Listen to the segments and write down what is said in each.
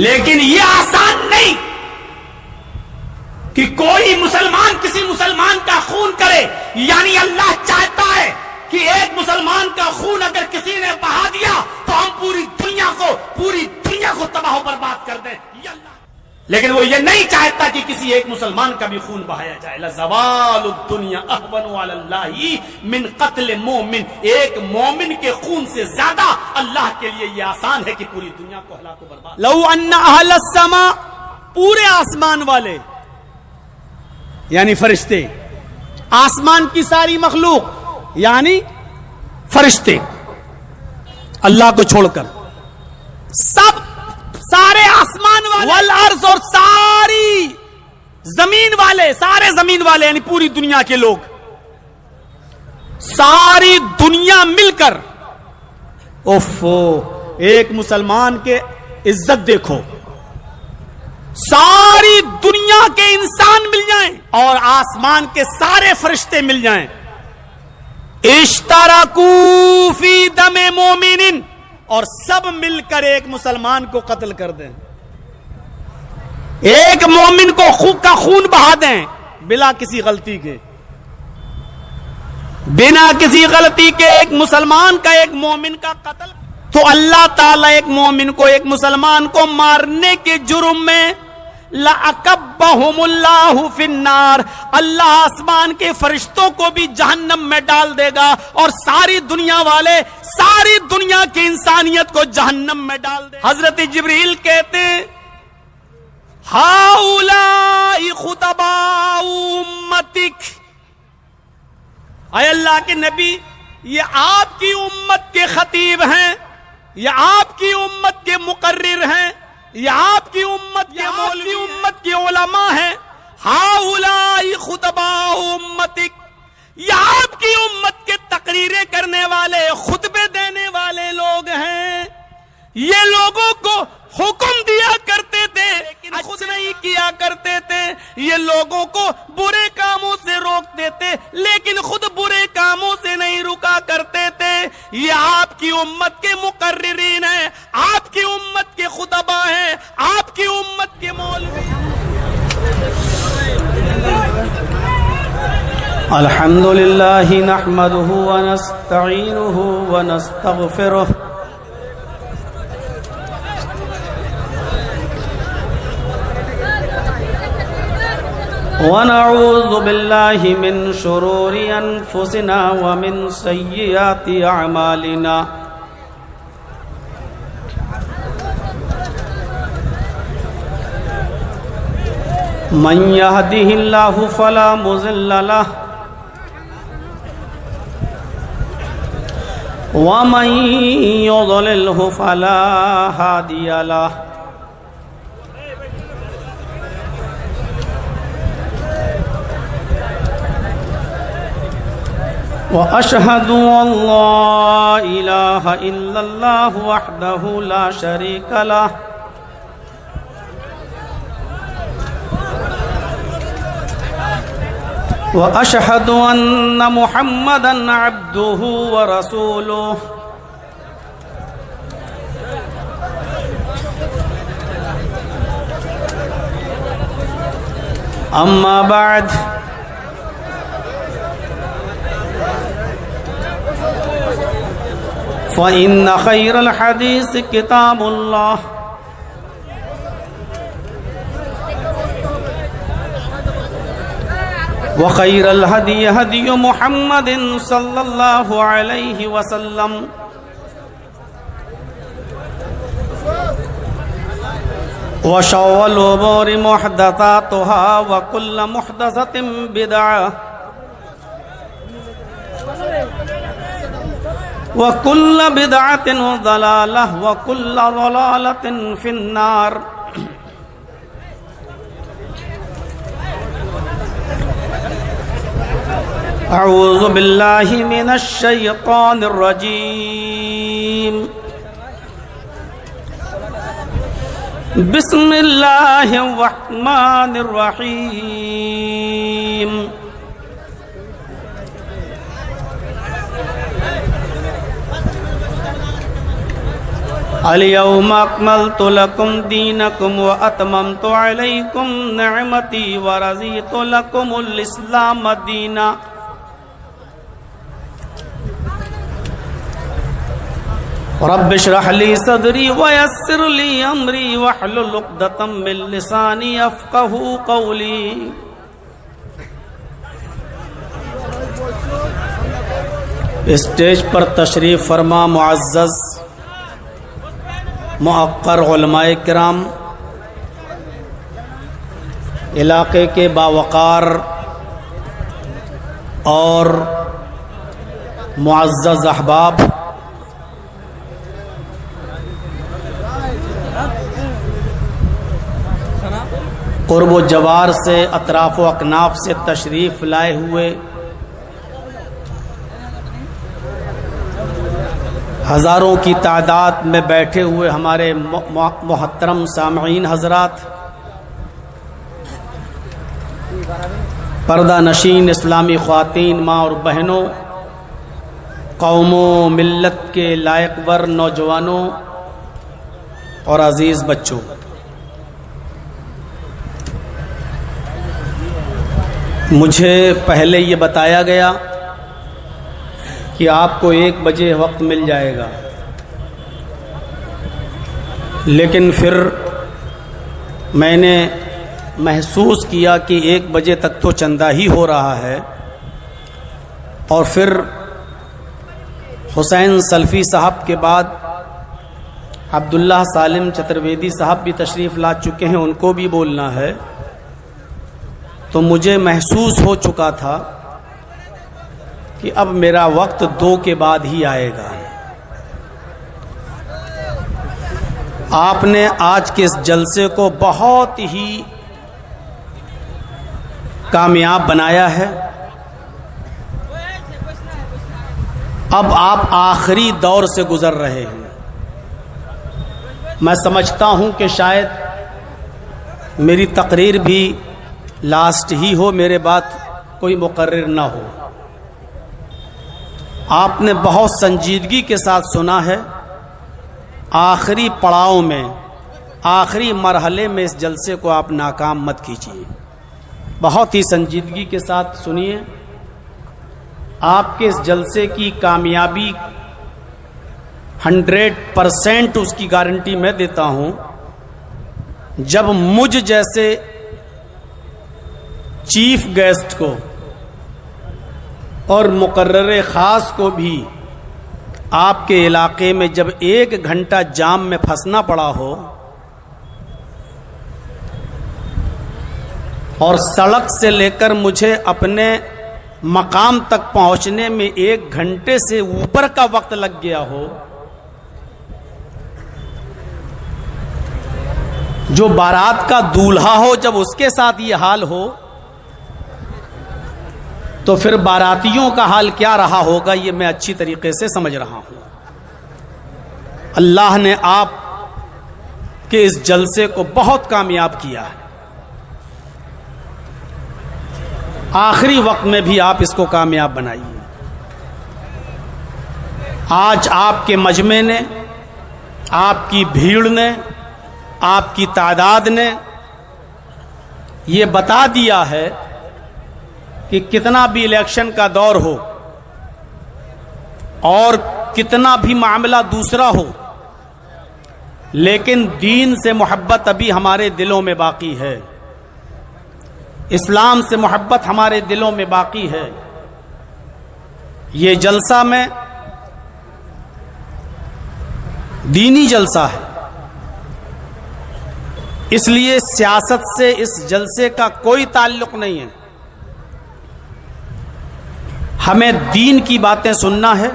لیکن یہ آسان نہیں کہ کوئی مسلمان کسی مسلمان کا خون کرے. یعنی اللہ چاہتا ہے کہ ایک مسلمان کا خون اگر کسی نے بہا دیا تو ہم پوری دنیا کو تباہ و برباد کر دیں. یہ اللہ، لیکن وہ یہ نہیں چاہتا کہ کسی ایک مسلمان کا بھی خون بہایا جائے. لزوال الدنیا اہون علی اللہ من قتل مومن. ایک مومن کے خون سے زیادہ اللہ کے لیے یہ آسان ہے کہ پوری دنیا کو ہلاک و برباد. لو ان اہل السماء، پورے آسمان والے یعنی فرشتے، آسمان کی ساری مخلوق یعنی فرشتے اللہ کو چھوڑ کر، سب سارے آسمان والے والارض، اور ساری زمین والے، سارے زمین والے یعنی پوری دنیا کے لوگ، ساری دنیا مل کر، اوفو ایک مسلمان کے عزت دیکھو، ساری دنیا کے انسان مل جائیں اور آسمان کے سارے فرشتے مل جائیں، اشترکو فی دم مومن، اور سب مل کر ایک مسلمان کو قتل کر دیں، ایک مومن کو کا خون بہا دیں بلا کسی غلطی کے، بنا کسی غلطی کے ایک مسلمان کا ایک مومن کا قتل، تو اللہ تعالیٰ ایک مومن کو، ایک مسلمان کو مارنے کے جرم میں لَأَكَبَّهُمُ اللَّهُ فِي النَّارِ، اللہ آسمان کے فرشتوں کو بھی جہنم میں ڈال دے گا، اور ساری دنیا والے، ساری دنیا کی انسانیت کو جہنم میں ڈال دے. حضرت جبریل کہتے ہیں ہَؤُلَاءِ خُطَبَاءُ أُمَّتِكَ، اے اللہ کے نبی یہ آپ کی امت کے خطیب ہیں، یہ آپ کی امت کے مقرر ہیں، یہ آپ کی امت کے مولوی، امت کے علماء ہیں. ہؤلاء خطباء امتک، یہ آپ کی امت کے تقریریں کرنے والے، خطبے دینے والے لوگ ہیں. یہ لوگوں کو حکم دیا کرتے تھے لیکن خود نہیں کیا کرتے تھے، یہ لوگوں کو برے کاموں سے روکتے تھے لیکن خود برے کاموں سے نہیں رکا کرتے تھے. یہ آپ کی امت کے مقررین ہیں، آپ کی امت کے خطباء ہیں، آپ کی امت کے مولوی. الحمدللہ نحمدہ ونستعینہ ونستغفرہ ونعوذ باللہ من شرور انفسنا ومن سیئات اعمالنا. من يهده الله فلا مضل له ومن يضلله فلا هادي له. وأشهد أن لا إله إلا الله وحده لا شريك له وأشهد أن محمدا عبده ورسوله. أما بعد فإن خير الحديث كتاب الله وخير الهدي هدي محمد صلى الله عليه وسلم وشر الأمور محدثاتها وكل محدثة بدعة وكل بدعة ضلالة وكل ضلالة في النار. أعوذ بالله من الشيطان الرجيم. بسم الله الرحمن الرحيم. اليوم اکملت لکم دینکم واتممت علیکم نعمتی ورضیت لکم الاسلام دینا. رب اشرح لی صدری ویسر لی امری واحلل عقدۃ من لسانی یفقہوا قولی. اسٹیج پر تشریف فرما معزز معقر علماء کرام، علاقے کے باوقار اور معزز احباب، قرب و جوار سے، اطراف و اکناف سے تشریف لائے ہوئے ہزاروں کی تعداد میں بیٹھے ہوئے ہمارے محترم سامعین حضرات، پردہ نشین اسلامی خواتین، ماں اور بہنوں، قوموں ملت کے لائق ور نوجوانوں اور عزیز بچوں، مجھے پہلے یہ بتایا گیا کہ آپ کو 1 بجے وقت مل جائے گا، لیکن پھر میں نے محسوس کیا کہ 1 بجے تک تو چندہ ہی ہو رہا ہے، اور پھر حسین سلفی صاحب کے بعد عبداللہ سالم چترویدی صاحب بھی تشریف لا چکے ہیں، ان کو بھی بولنا ہے، تو مجھے محسوس ہو چکا تھا کہ اب میرا وقت 2 کے بعد ہی آئے گا۔ آپ نے آج کے اس جلسے کو بہت ہی کامیاب بنایا ہے۔ اب آپ آخری دور سے گزر رہے ہیں۔ میں سمجھتا ہوں کہ شاید میری تقریر بھی لاسٹ ہی ہو، میرے بعد کوئی مقرر نہ ہو۔ آپ نے بہت سنجیدگی کے ساتھ سنا ہے۔ آخری پڑاؤ میں، آخری مرحلے میں اس جلسے کو آپ ناکام مت کیجیے، بہت ہی سنجیدگی کے ساتھ سنیے۔ آپ کے اس جلسے کی کامیابی 100% اس کی گارنٹی میں دیتا ہوں جب مجھ جیسے چیف گیسٹ کو اور مقرر خاص کو بھی آپ کے علاقے میں جب 1 گھنٹہ جام میں پھنسنا پڑا ہو اور سڑک سے لے کر مجھے اپنے مقام تک پہنچنے میں 1 گھنٹے سے اوپر کا وقت لگ گیا ہو، جو بارات کا دولہا ہو جب اس کے ساتھ یہ حال ہو تو پھر باراتیوں کا حال کیا رہا ہوگا، یہ میں اچھی طریقے سے سمجھ رہا ہوں۔ اللہ نے آپ کے اس جلسے کو بہت کامیاب کیا ہے۔ آخری وقت میں بھی آپ اس کو کامیاب بنائیے۔ آج آپ کے مجمع نے، آپ کی بھیڑ نے، آپ کی تعداد نے یہ بتا دیا ہے کہ کتنا بھی الیکشن کا دور ہو اور کتنا بھی معاملہ دوسرا ہو، لیکن دین سے محبت ابھی ہمارے دلوں میں باقی ہے، اسلام سے محبت ہمارے دلوں میں باقی ہے۔ یہ جلسہ میں دینی جلسہ ہے، اس لیے سیاست سے اس جلسے کا کوئی تعلق نہیں ہے۔ ہمیں دین کی باتیں سننا ہے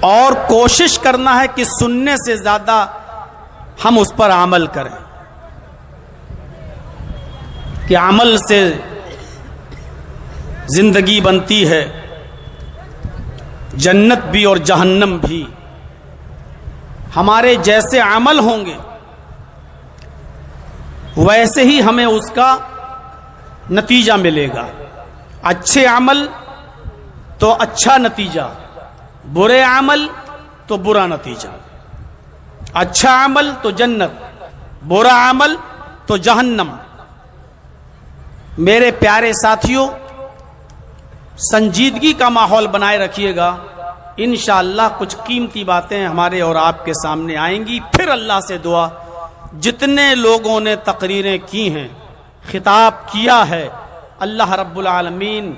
اور کوشش کرنا ہے کہ سننے سے زیادہ ہم اس پر عمل کریں، کہ عمل سے زندگی بنتی ہے، جنت بھی اور جہنم بھی۔ ہمارے جیسے عمل ہوں گے ویسے ہی ہمیں اس کا نتیجہ ملے گا۔ اچھے عمل تو اچھا نتیجہ، برے عمل تو برا نتیجہ، اچھا عمل تو جنت، برا عمل تو جہنم۔ میرے پیارے ساتھیوں، سنجیدگی کا ماحول بنائے رکھیے گا، انشاءاللہ کچھ قیمتی باتیں ہمارے اور آپ کے سامنے آئیں گی۔ پھر اللہ سے دعا، جتنے لوگوں نے تقریریں کی ہیں، خطاب کیا ہے، اللہ رب العالمین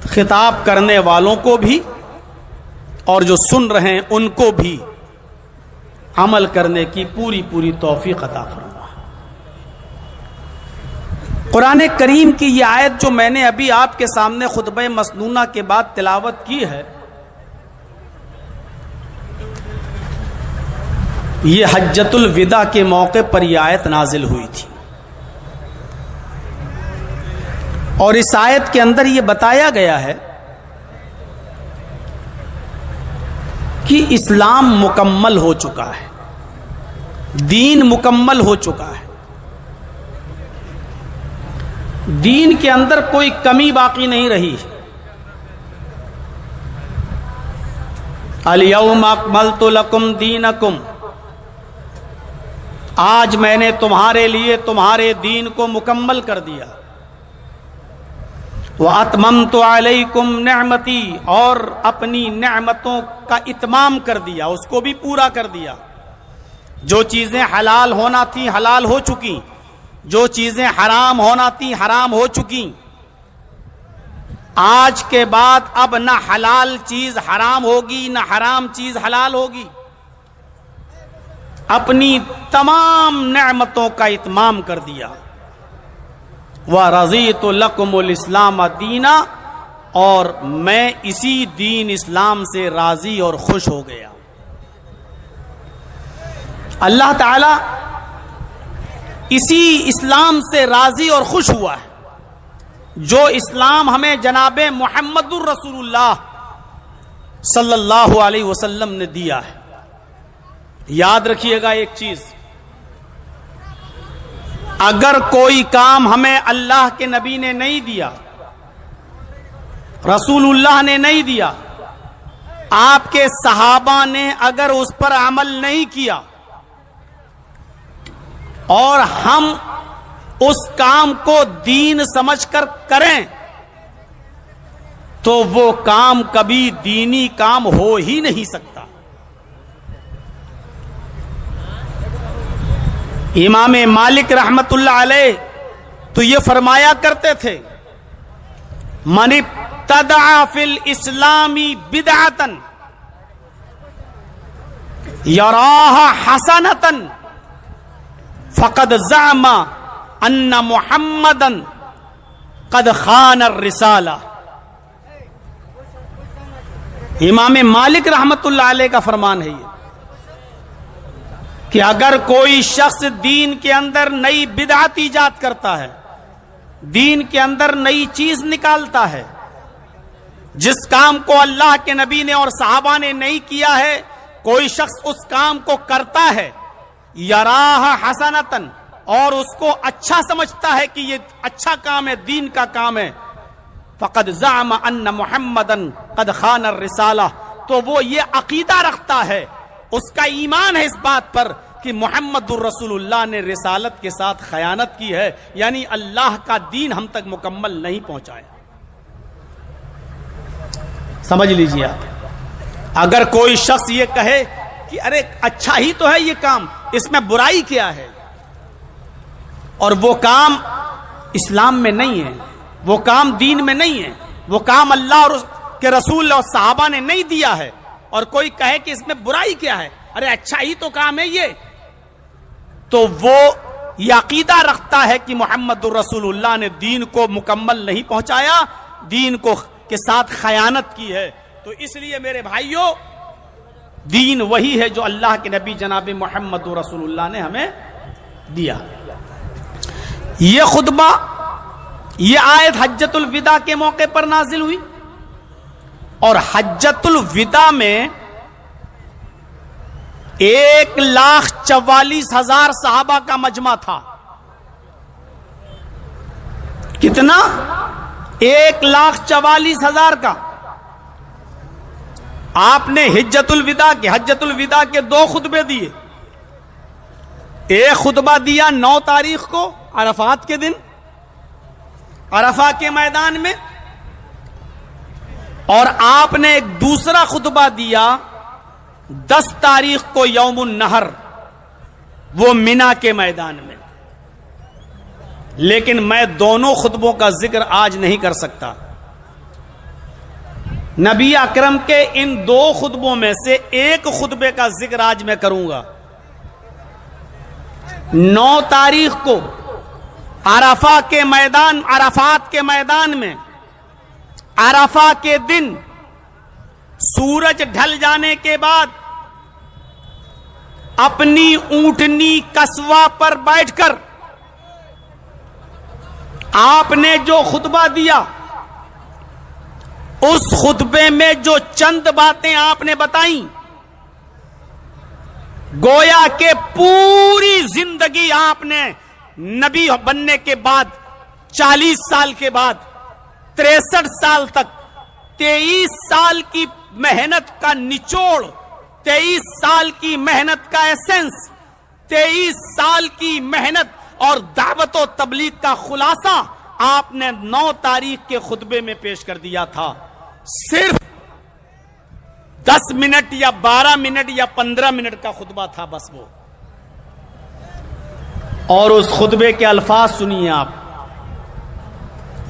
خطاب کرنے والوں کو بھی اور جو سن رہے ہیں ان کو بھی عمل کرنے کی پوری پوری توفیق عطا فرما۔ قرآن کریم کی یہ آیت جو میں نے ابھی آپ کے سامنے خطبہ مسنونہ کے بعد تلاوت کی ہے، یہ حجۃ الوداع کے موقع پر یہ آیت نازل ہوئی تھی، اور اس آیت کے اندر یہ بتایا گیا ہے کہ اسلام مکمل ہو چکا ہے، دین مکمل ہو چکا ہے، دین کے اندر کوئی کمی باقی نہیں رہی۔ الیوم اکملت لکم دینکم، آج میں نے تمہارے لیے تمہارے دین کو مکمل کر دیا۔ وَأَتْمَمْتُ عَلَيْكُمْ نِعْمَتِي، اور اپنی نعمتوں کا اتمام کر دیا، اس کو بھی پورا کر دیا۔ جو چیزیں حلال ہونا تھی حلال ہو چکی، جو چیزیں حرام ہونا تھی حرام ہو چکی۔ آج کے بعد اب نہ حلال چیز حرام ہوگی نہ حرام چیز حلال ہوگی۔ اپنی تمام نعمتوں کا اتمام کر دیا۔ وَرَضِيتُ لَكُمُ الْإِسْلَامَ دِينًا، اور میں اسی دین اسلام سے راضی اور خوش ہو گیا۔ اللہ تعالی اسی اسلام سے راضی اور خوش ہوا ہے، جو اسلام ہمیں جناب محمد الرسول اللہ صلی اللہ علیہ وسلم نے دیا ہے۔ یاد رکھیے گا ایک چیز، اگر کوئی کام ہمیں اللہ کے نبی نے نہیں دیا، رسول اللہ نے نہیں دیا، آپ کے صحابہ نے اگر اس پر عمل نہیں کیا، اور ہم اس کام کو دین سمجھ کر کریں، تو وہ کام کبھی دینی کام ہو ہی نہیں سکتا۔ امام مالک رحمت اللہ علیہ تو یہ فرمایا کرتے تھے، من ابتدع فی الاسلام بدعۃ یراھا حسنۃ فقد زعم ان محمدا قد خان الرسالہ۔ امام مالک رحمت اللہ علیہ کا فرمان ہے یہ کہ اگر کوئی شخص دین کے اندر نئی بدعت ایجاد کرتا ہے، دین کے اندر نئی چیز نکالتا ہے، جس کام کو اللہ کے نبی نے اور صحابہ نے نہیں کیا ہے، کوئی شخص اس کام کو کرتا ہے، یراھا حسنۃ، اور اس کو اچھا سمجھتا ہے کہ یہ اچھا کام ہے، دین کا کام ہے، فقد زعم ان محمدا قد خان الرسالہ، تو وہ یہ عقیدہ رکھتا ہے، اس کا ایمان ہے اس بات پر کہ محمد الرسول اللہ نے رسالت کے ساتھ خیانت کی ہے، یعنی اللہ کا دین ہم تک مکمل نہیں پہنچایا۔ سمجھ لیجیے آپ، اگر کوئی شخص یہ کہے کہ ارے اچھا ہی تو ہے یہ کام، اس میں برائی کیا ہے، اور وہ کام اسلام میں نہیں ہے، وہ کام دین میں نہیں ہے، وہ کام اللہ اور اس کے رسول اور صحابہ نے نہیں دیا ہے، اور کوئی کہے کہ اس میں برائی کیا ہے، ارے اچھا ہی تو کام ہے یہ، تو وہ یہ عقیدہ رکھتا ہے کہ محمد الرسول اللہ نے دین کو مکمل نہیں پہنچایا، دین کو کے ساتھ خیانت کی ہے۔ تو اس لیے میرے بھائیوں، دین وہی ہے جو اللہ کے نبی جناب محمد رسول اللہ نے ہمیں دیا۔ یہ خطبہ، یہ آیت حجۃ الوداع کے موقع پر نازل ہوئی، اور حجۃ الوداع میں 1,44,000 صحابہ کا مجمع تھا۔ کتنا؟ 1,44,000 کا۔ آپ نے حجت الوداع کے 2 خطبے دیے. ایک خطبہ دیا 9 تاریخ کو عرفات کے دن عرفہ کے میدان میں, اور آپ نے ایک دوسرا خطبہ دیا 10 تاریخ کو یوم النحر, وہ مینا کے میدان میں. لیکن میں دونوں خطبوں کا ذکر آج نہیں کر سکتا. نبی اکرم کے ان 2 خطبوں میں سے ایک خطبے کا ذکر آج میں کروں گا. 9 تاریخ کو عرفات کے میدان میں عرفہ کے دن سورج ڈھل جانے کے بعد اپنی اونٹنی قصوہ پر بیٹھ کر آپ نے جو خطبہ دیا, اس خطبے میں جو چند باتیں آپ نے بتائیں, گویا کہ پوری زندگی آپ نے نبی بننے کے بعد 40 سال کے بعد 63 سال تک 23 سال کی محنت کا نچوڑ, 23 سال کی محنت کا ایسنس, 23 سال کی محنت اور دعوت و تبلیغ کا خلاصہ آپ نے 9 تاریخ کے خطبے میں پیش کر دیا تھا. صرف 10 منٹ یا 12 منٹ یا 15 منٹ کا خطبہ تھا بس وہ. اور اس خطبے کے الفاظ سنیے آپ,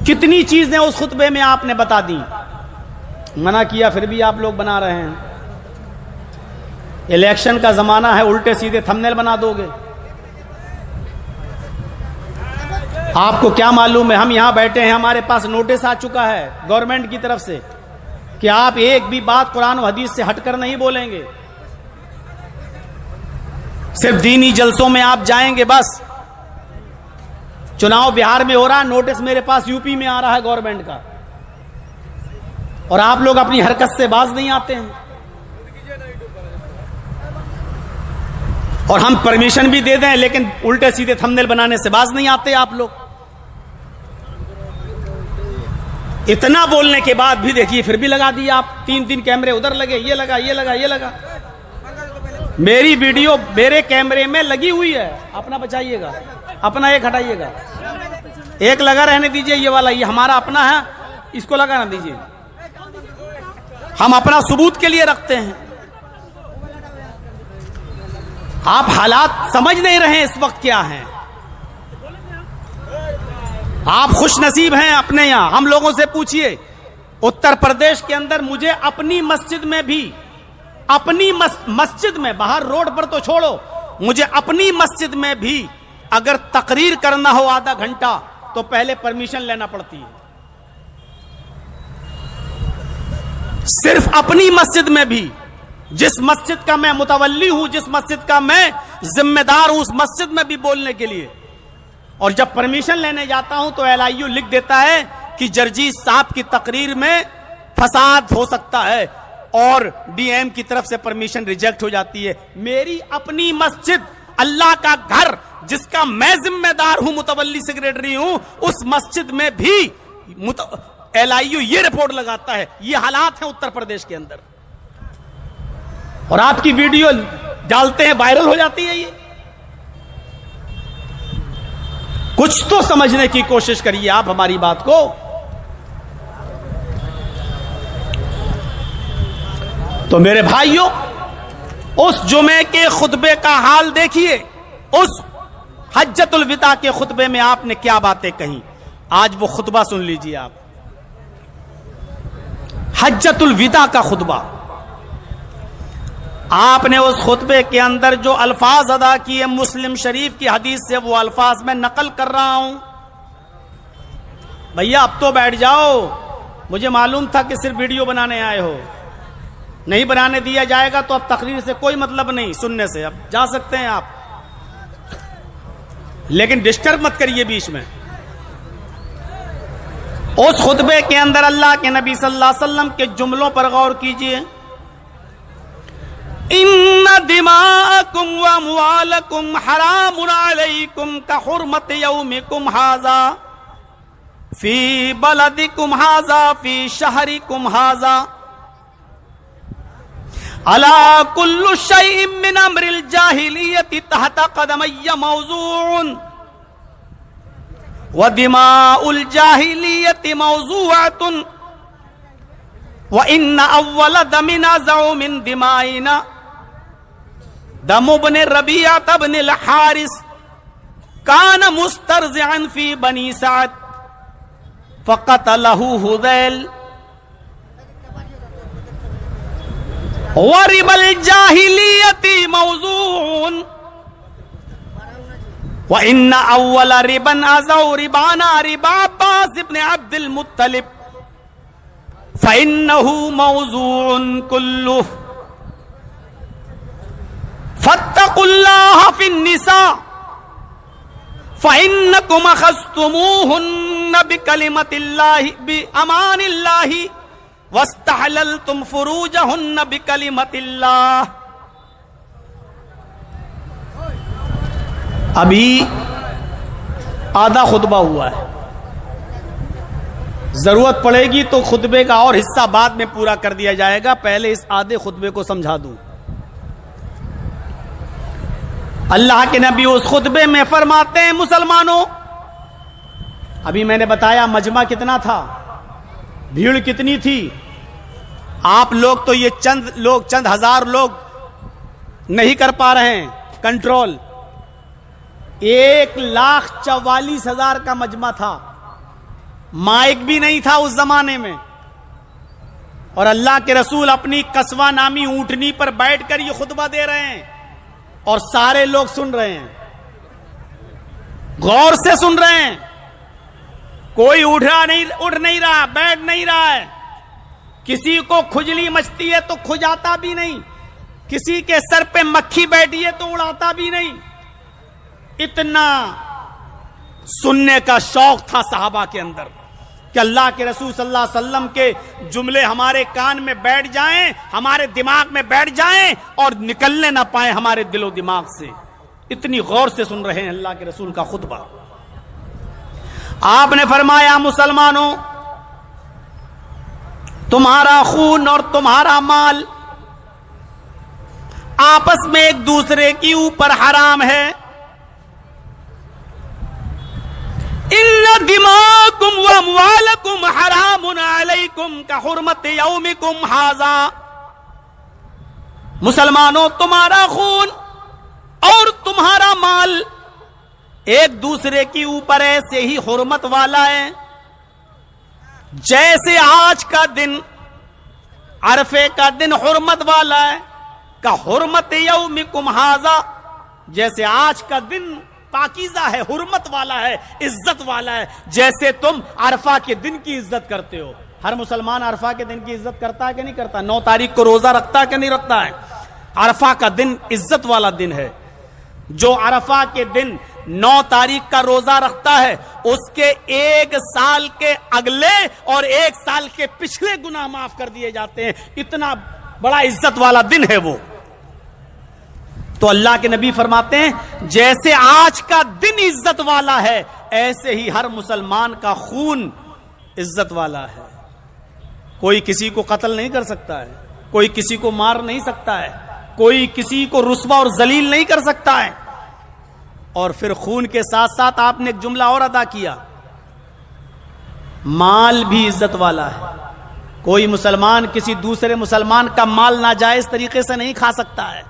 کتنی چیزیں اس خطبے میں آپ نے بتا دی. منع کیا پھر بھی آپ لوگ بنا رہے ہیں. الیکشن کا زمانہ ہے, الٹے سیدھے تھمبنیل بنا دو گے. آپ کو کیا معلوم ہے, ہم یہاں بیٹھے ہیں, ہمارے پاس نوٹس آ چکا ہے گورنمنٹ کی طرف سے کہ آپ ایک بھی بات قرآن و حدیث سے ہٹ کر نہیں بولیں گے. صرف دینی جلسوں میں آپ جائیں گے بس. چناؤ بہار میں ہو رہا, نوٹس میرے پاس یو پی میں آ رہا ہے گورنمنٹ کا, اور آپ لوگ اپنی حرکت سے باز نہیں آتے ہیں. اور ہم پرمیشن بھی دے دیں لیکن الٹے سیدھے تھمبنیل بنانے سے باز نہیں آتے آپ لوگ. اتنا بولنے کے بعد بھی دیکھیے پھر بھی لگا دیا آپ, 3 کیمرے ادھر لگے, یہ لگا یہ لگا یہ لگا. میری ویڈیو میرے کیمرے میں لگی ہوئی ہے, اپنا بچائیے گا, اپنا ایک ہٹائیے گا, ایک لگا رہنے دیجئے, یہ والا یہ ہمارا اپنا ہے, اس کو لگا نہ دیجئے. ہم اپنا ثبوت کے لیے رکھتے ہیں. آپ حالات سمجھ نہیں رہے اس وقت کیا ہیں. آپ خوش نصیب ہیں اپنے یہاں. ہم لوگوں سے پوچھئے, اتر پردیش کے اندر مجھے اپنی مسجد میں بھی, اپنی مسجد میں, باہر روڈ پر تو چھوڑو, مجھے اپنی مسجد میں بھی اگر تقریر کرنا ہو آدھا گھنٹہ تو پہلے پرمیشن لینا پڑتی ہے. صرف اپنی مسجد میں بھی, جس مسجد کا میں متولی ہوں, جس مسجد کا میں ذمہ دار ہوں, اس مسجد میں بھی بولنے کے لیے. اور جب پرمیشن لینے جاتا ہوں تو LIU لکھ دیتا ہے کہ جرجیت صاحب کی تقریر میں فساد ہو سکتا ہے, اور DM کی طرف سے پرمیشن ریجیکٹ ہو جاتی ہے. میری اپنی مسجد, اللہ کا گھر, جس کا میں ذمہ دار ہوں, متولی سیکریٹری ہوں, اس مسجد میں بھی LIU یہ رپورٹ لگاتا ہے. یہ حالات ہیں اتر پردیش کے اندر, اور آپ کی ویڈیو ڈالتے ہیں, وائرل ہو جاتی ہے. یہ کچھ تو سمجھنے کی کوشش کریے آپ ہماری بات کو. تو میرے بھائیوں, اس جمعے کے خطبے کا حال دیکھیے, اس حجت الوداع کے خطبے میں آپ نے کیا باتیں کہیں. آج وہ خطبہ سن لیجیے آپ, حجت الوداع کا خطبہ. آپ نے اس خطبے کے اندر جو الفاظ ادا کیے, مسلم شریف کی حدیث سے وہ الفاظ میں نقل کر رہا ہوں. بھیا اب تو بیٹھ جاؤ, مجھے معلوم تھا کہ صرف ویڈیو بنانے آئے ہو, نہیں بنانے دیا جائے گا تو اب تقریر سے کوئی مطلب نہیں, سننے سے اب جا سکتے ہیں آپ, لیکن ڈسٹرب مت کریے بیچ میں. اس خطبے کے اندر اللہ کے نبی صلی اللہ علیہ وسلم کے جملوں پر غور کیجئے. ان دماءکم و اموالکم حرام علیکم کحرمت یومکم ھذا فی بلدکم ھذا فی شہرکم ھذا. الا کل شیء من امر الجاہلیت تحت قدمی موضوع ودماء الجاہلیت موضوعۃ وان اول دم نزع من دمائنا دم ابن ربیعہ بن الحارث کان مسترزعا فی بنی سعد فقتلہ ہذیل ورب الجاہلیت موضوع وان اول ربا ازو ربانا ربا عباس بن عبد المطلب فانه موضوع كله فاتقوا الله في النساء فانكم اخذتموهن بكلمة الله بامان الله واستحللتم فروجهن بكلمة الله. ابھی آدھا خطبہ ہوا ہے، ضرورت پڑے گی تو خطبے کا اور حصہ بعد میں پورا کر دیا جائے گا، پہلے اس آدھے خطبے کو سمجھا دوں. اللہ کے نبی اس خطبے میں فرماتے ہیں مسلمانوں، ابھی میں نے بتایا مجمع کتنا تھا، بھیڑ کتنی تھی. آپ لوگ تو یہ چند ہزار لوگ نہیں کر پا رہے ہیں کنٹرول. 1,44,000 کا مجمع تھا، مائک بھی نہیں تھا اس زمانے میں، اور اللہ کے رسول اپنی قصوہ نامی اونٹنی پر بیٹھ کر یہ خطبہ دے رہے ہیں اور سارے لوگ سن رہے ہیں، غور سے سن رہے ہیں. کوئی اٹھ نہیں رہا، بیٹھ نہیں رہا ہے. کسی کو کھجلی مچتی ہے تو کھجاتا بھی نہیں، کسی کے سر پہ مکھی بیٹھی ہے تو اڑاتا بھی نہیں. اتنا سننے کا شوق تھا صحابہ کے اندر کہ اللہ کے رسول صلی اللہ علیہ وسلم کے جملے ہمارے کان میں بیٹھ جائیں، ہمارے دماغ میں بیٹھ جائیں اور نکلنے نہ پائیں ہمارے دل و دماغ سے. اتنی غور سے سن رہے ہیں اللہ کے رسول کا خطبہ. آپ نے فرمایا مسلمانوں، تمہارا خون اور تمہارا مال آپس میں ایک دوسرے کے اوپر حرام ہے. ان دماءکم واموالکم حرام علیکم کحرمت یومکم ھذا. مسلمانوں، تمہارا خون اور تمہارا مال ایک دوسرے کے اوپر ایسے ہی حرمت والا ہے جیسے آج کا دن عرفے کا دن حرمت والا ہے. کا حرمت یومکم ھذا، جیسے آج کا دن پاکیزہ ہے، حرمت والا ہے، عزت والا ہے، جیسے تم عرفہ کے دن کی عزت کرتے ہو. ہر مسلمان عرفہ کے دن کی عزت کرتا ہے کہ نہیں کرتا؟ 9 تاریخ کو روزہ رکھتا ہے کہ نہیں رکھتا ہے؟ عرفہ کا دن عزت والا دن ہے. جو عرفہ کے دن 9 تاریخ کا روزہ رکھتا ہے اس کے 1 سال کے اگلے اور 1 سال کے پچھلے گناہ معاف کر دیے جاتے ہیں. اتنا بڑا عزت والا دن ہے وہ. تو اللہ کے نبی فرماتے ہیں جیسے آج کا دن عزت والا ہے ایسے ہی ہر مسلمان کا خون عزت والا ہے. کوئی کسی کو قتل نہیں کر سکتا ہے، کوئی کسی کو مار نہیں سکتا ہے، کوئی کسی کو رسوا اور ذلیل نہیں کر سکتا ہے. اور پھر خون کے ساتھ ساتھ آپ نے ایک جملہ اور ادا کیا، مال بھی عزت والا ہے. کوئی مسلمان کسی دوسرے مسلمان کا مال ناجائز طریقے سے نہیں کھا سکتا ہے.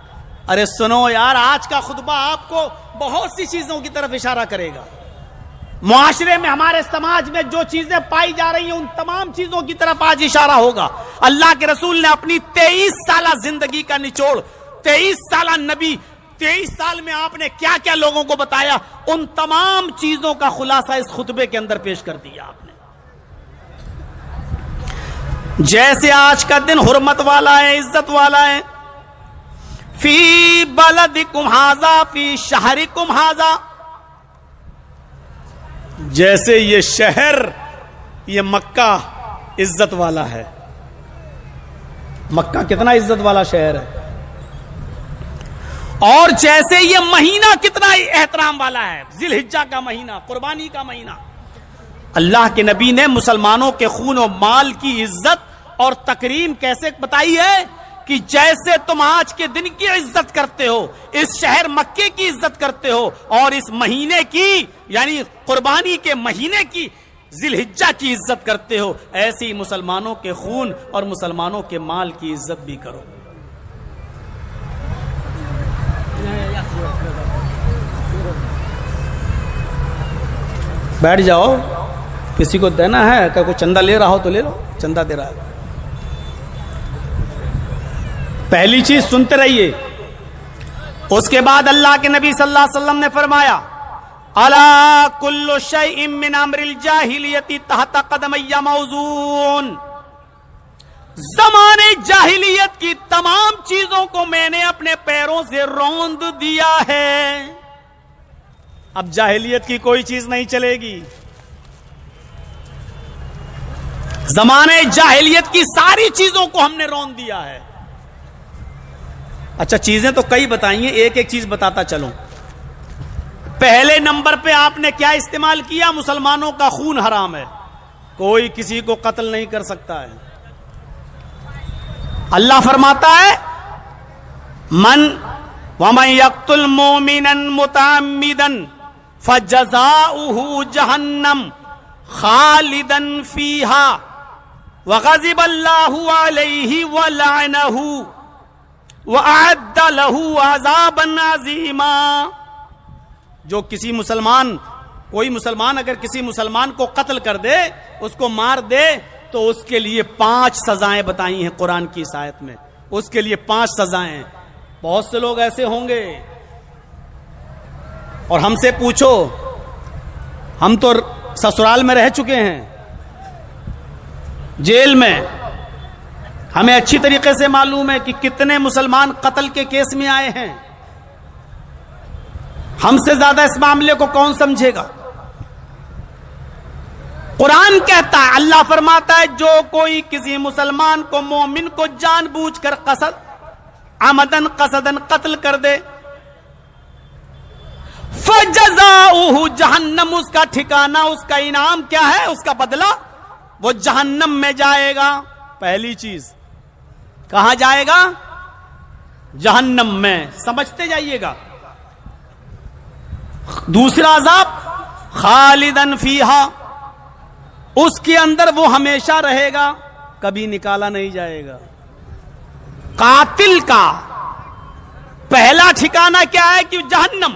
ارے سنو یار، آج کا خطبہ آپ کو بہت سی چیزوں کی طرف اشارہ کرے گا. معاشرے میں، ہمارے سماج میں جو چیزیں پائی جا رہی ہیں ان تمام چیزوں کی طرف آج اشارہ ہوگا. اللہ کے رسول نے اپنی 23 سالہ زندگی کا نچوڑ، 23 سالہ نبی، 23 سال میں آپ نے کیا کیا لوگوں کو بتایا، ان تمام چیزوں کا خلاصہ اس خطبے کے اندر پیش کر دیا آپ نے. جیسے آج کا دن حرمت والا ہے، عزت والا ہے، فی بلدکم ھذا فی شہرکم ھذا، جیسے یہ شہر، یہ مکہ عزت والا ہے. مکہ کتنا عزت والا شہر ہے، اور جیسے یہ مہینہ کتنا احترام والا ہے، ذی الحجہ کا مہینہ، قربانی کا مہینہ. اللہ کے نبی نے مسلمانوں کے خون و مال کی عزت اور تکریم کیسے بتائی ہے کہ جیسے تم آج کے دن کی عزت کرتے ہو، اس شہر مکے کی عزت کرتے ہو، اور اس مہینے کی یعنی قربانی کے مہینے کی ذی الحجہ کی عزت کرتے ہو، ایسی مسلمانوں کے خون اور مسلمانوں کے مال کی عزت بھی کرو۔ بیٹھ جاؤ، کسی کو دینا ہے، اگر کوئی چندہ لے رہا ہو تو لے لو، چندہ دے رہا ہے۔ پہلی چیز سنتے رہیے۔ اس کے بعد اللہ کے نبی صلی اللہ علیہ وسلم نے فرمایا الا کل شیء من امر الجاہلیت تحت قدمی موزون، زمانے جاہلیت کی تمام چیزوں کو میں نے اپنے پیروں سے روند دیا ہے۔ اب جاہلیت کی کوئی چیز نہیں چلے گی، زمانے جاہلیت کی ساری چیزوں کو ہم نے روند دیا ہے۔ اچھا چیزیں تو کئی بتائیں، ایک ایک چیز بتاتا چلوں۔ پہلے نمبر پہ آپ نے کیا استعمال کیا؟ مسلمانوں کا خون حرام ہے، کوئی کسی کو قتل نہیں کر سکتا ہے۔ اللہ فرماتا ہے وَمَن يَقْتُلْ مُؤْمِنًا مُتَعَمِّدًا فَجَزَاؤُهُ جَهَنَّمُ خَالِدًا فِيهَا وَغَضِبَ اللَّهُ عَلَيْهِ وَلَعَنَهُ وَأَعَدَّ لَهُ عَذَابًا عَظِيمًا۔ جو کسی مسلمان، کوئی مسلمان اگر کسی مسلمان کو قتل کر دے، اس کو مار دے، تو اس کے لیے 5 سزائیں بتائی ہیں قرآن کی اس آیت میں، اس کے لیے 5 سزائیں۔ بہت سے لوگ ایسے ہوں گے، اور ہم سے پوچھو، ہم تو سسرال میں رہ چکے ہیں، جیل میں، ہمیں اچھی طریقے سے معلوم ہے کہ کتنے مسلمان قتل کے کیس میں آئے ہیں۔ ہم سے زیادہ اس معاملے کو کون سمجھے گا؟ قرآن کہتا ہے، اللہ فرماتا ہے جو کوئی کسی مسلمان کو، مومن کو جان بوجھ کر عمدن قصدن قتل کر دے، فجزاؤہ جہنم، اس کا ٹھکانہ، اس کا انعام کیا ہے، اس کا بدلہ، وہ جہنم میں جائے گا۔ پہلی چیز، کہاں جائے گا؟ جہنم میں، سمجھتے جائیے گا۔ دوسرا عذاب خالدن فیہا، اس کے اندر وہ ہمیشہ رہے گا، کبھی نکالا نہیں جائے گا۔ قاتل کا پہلا ٹھکانہ کیا ہے کہ جہنم،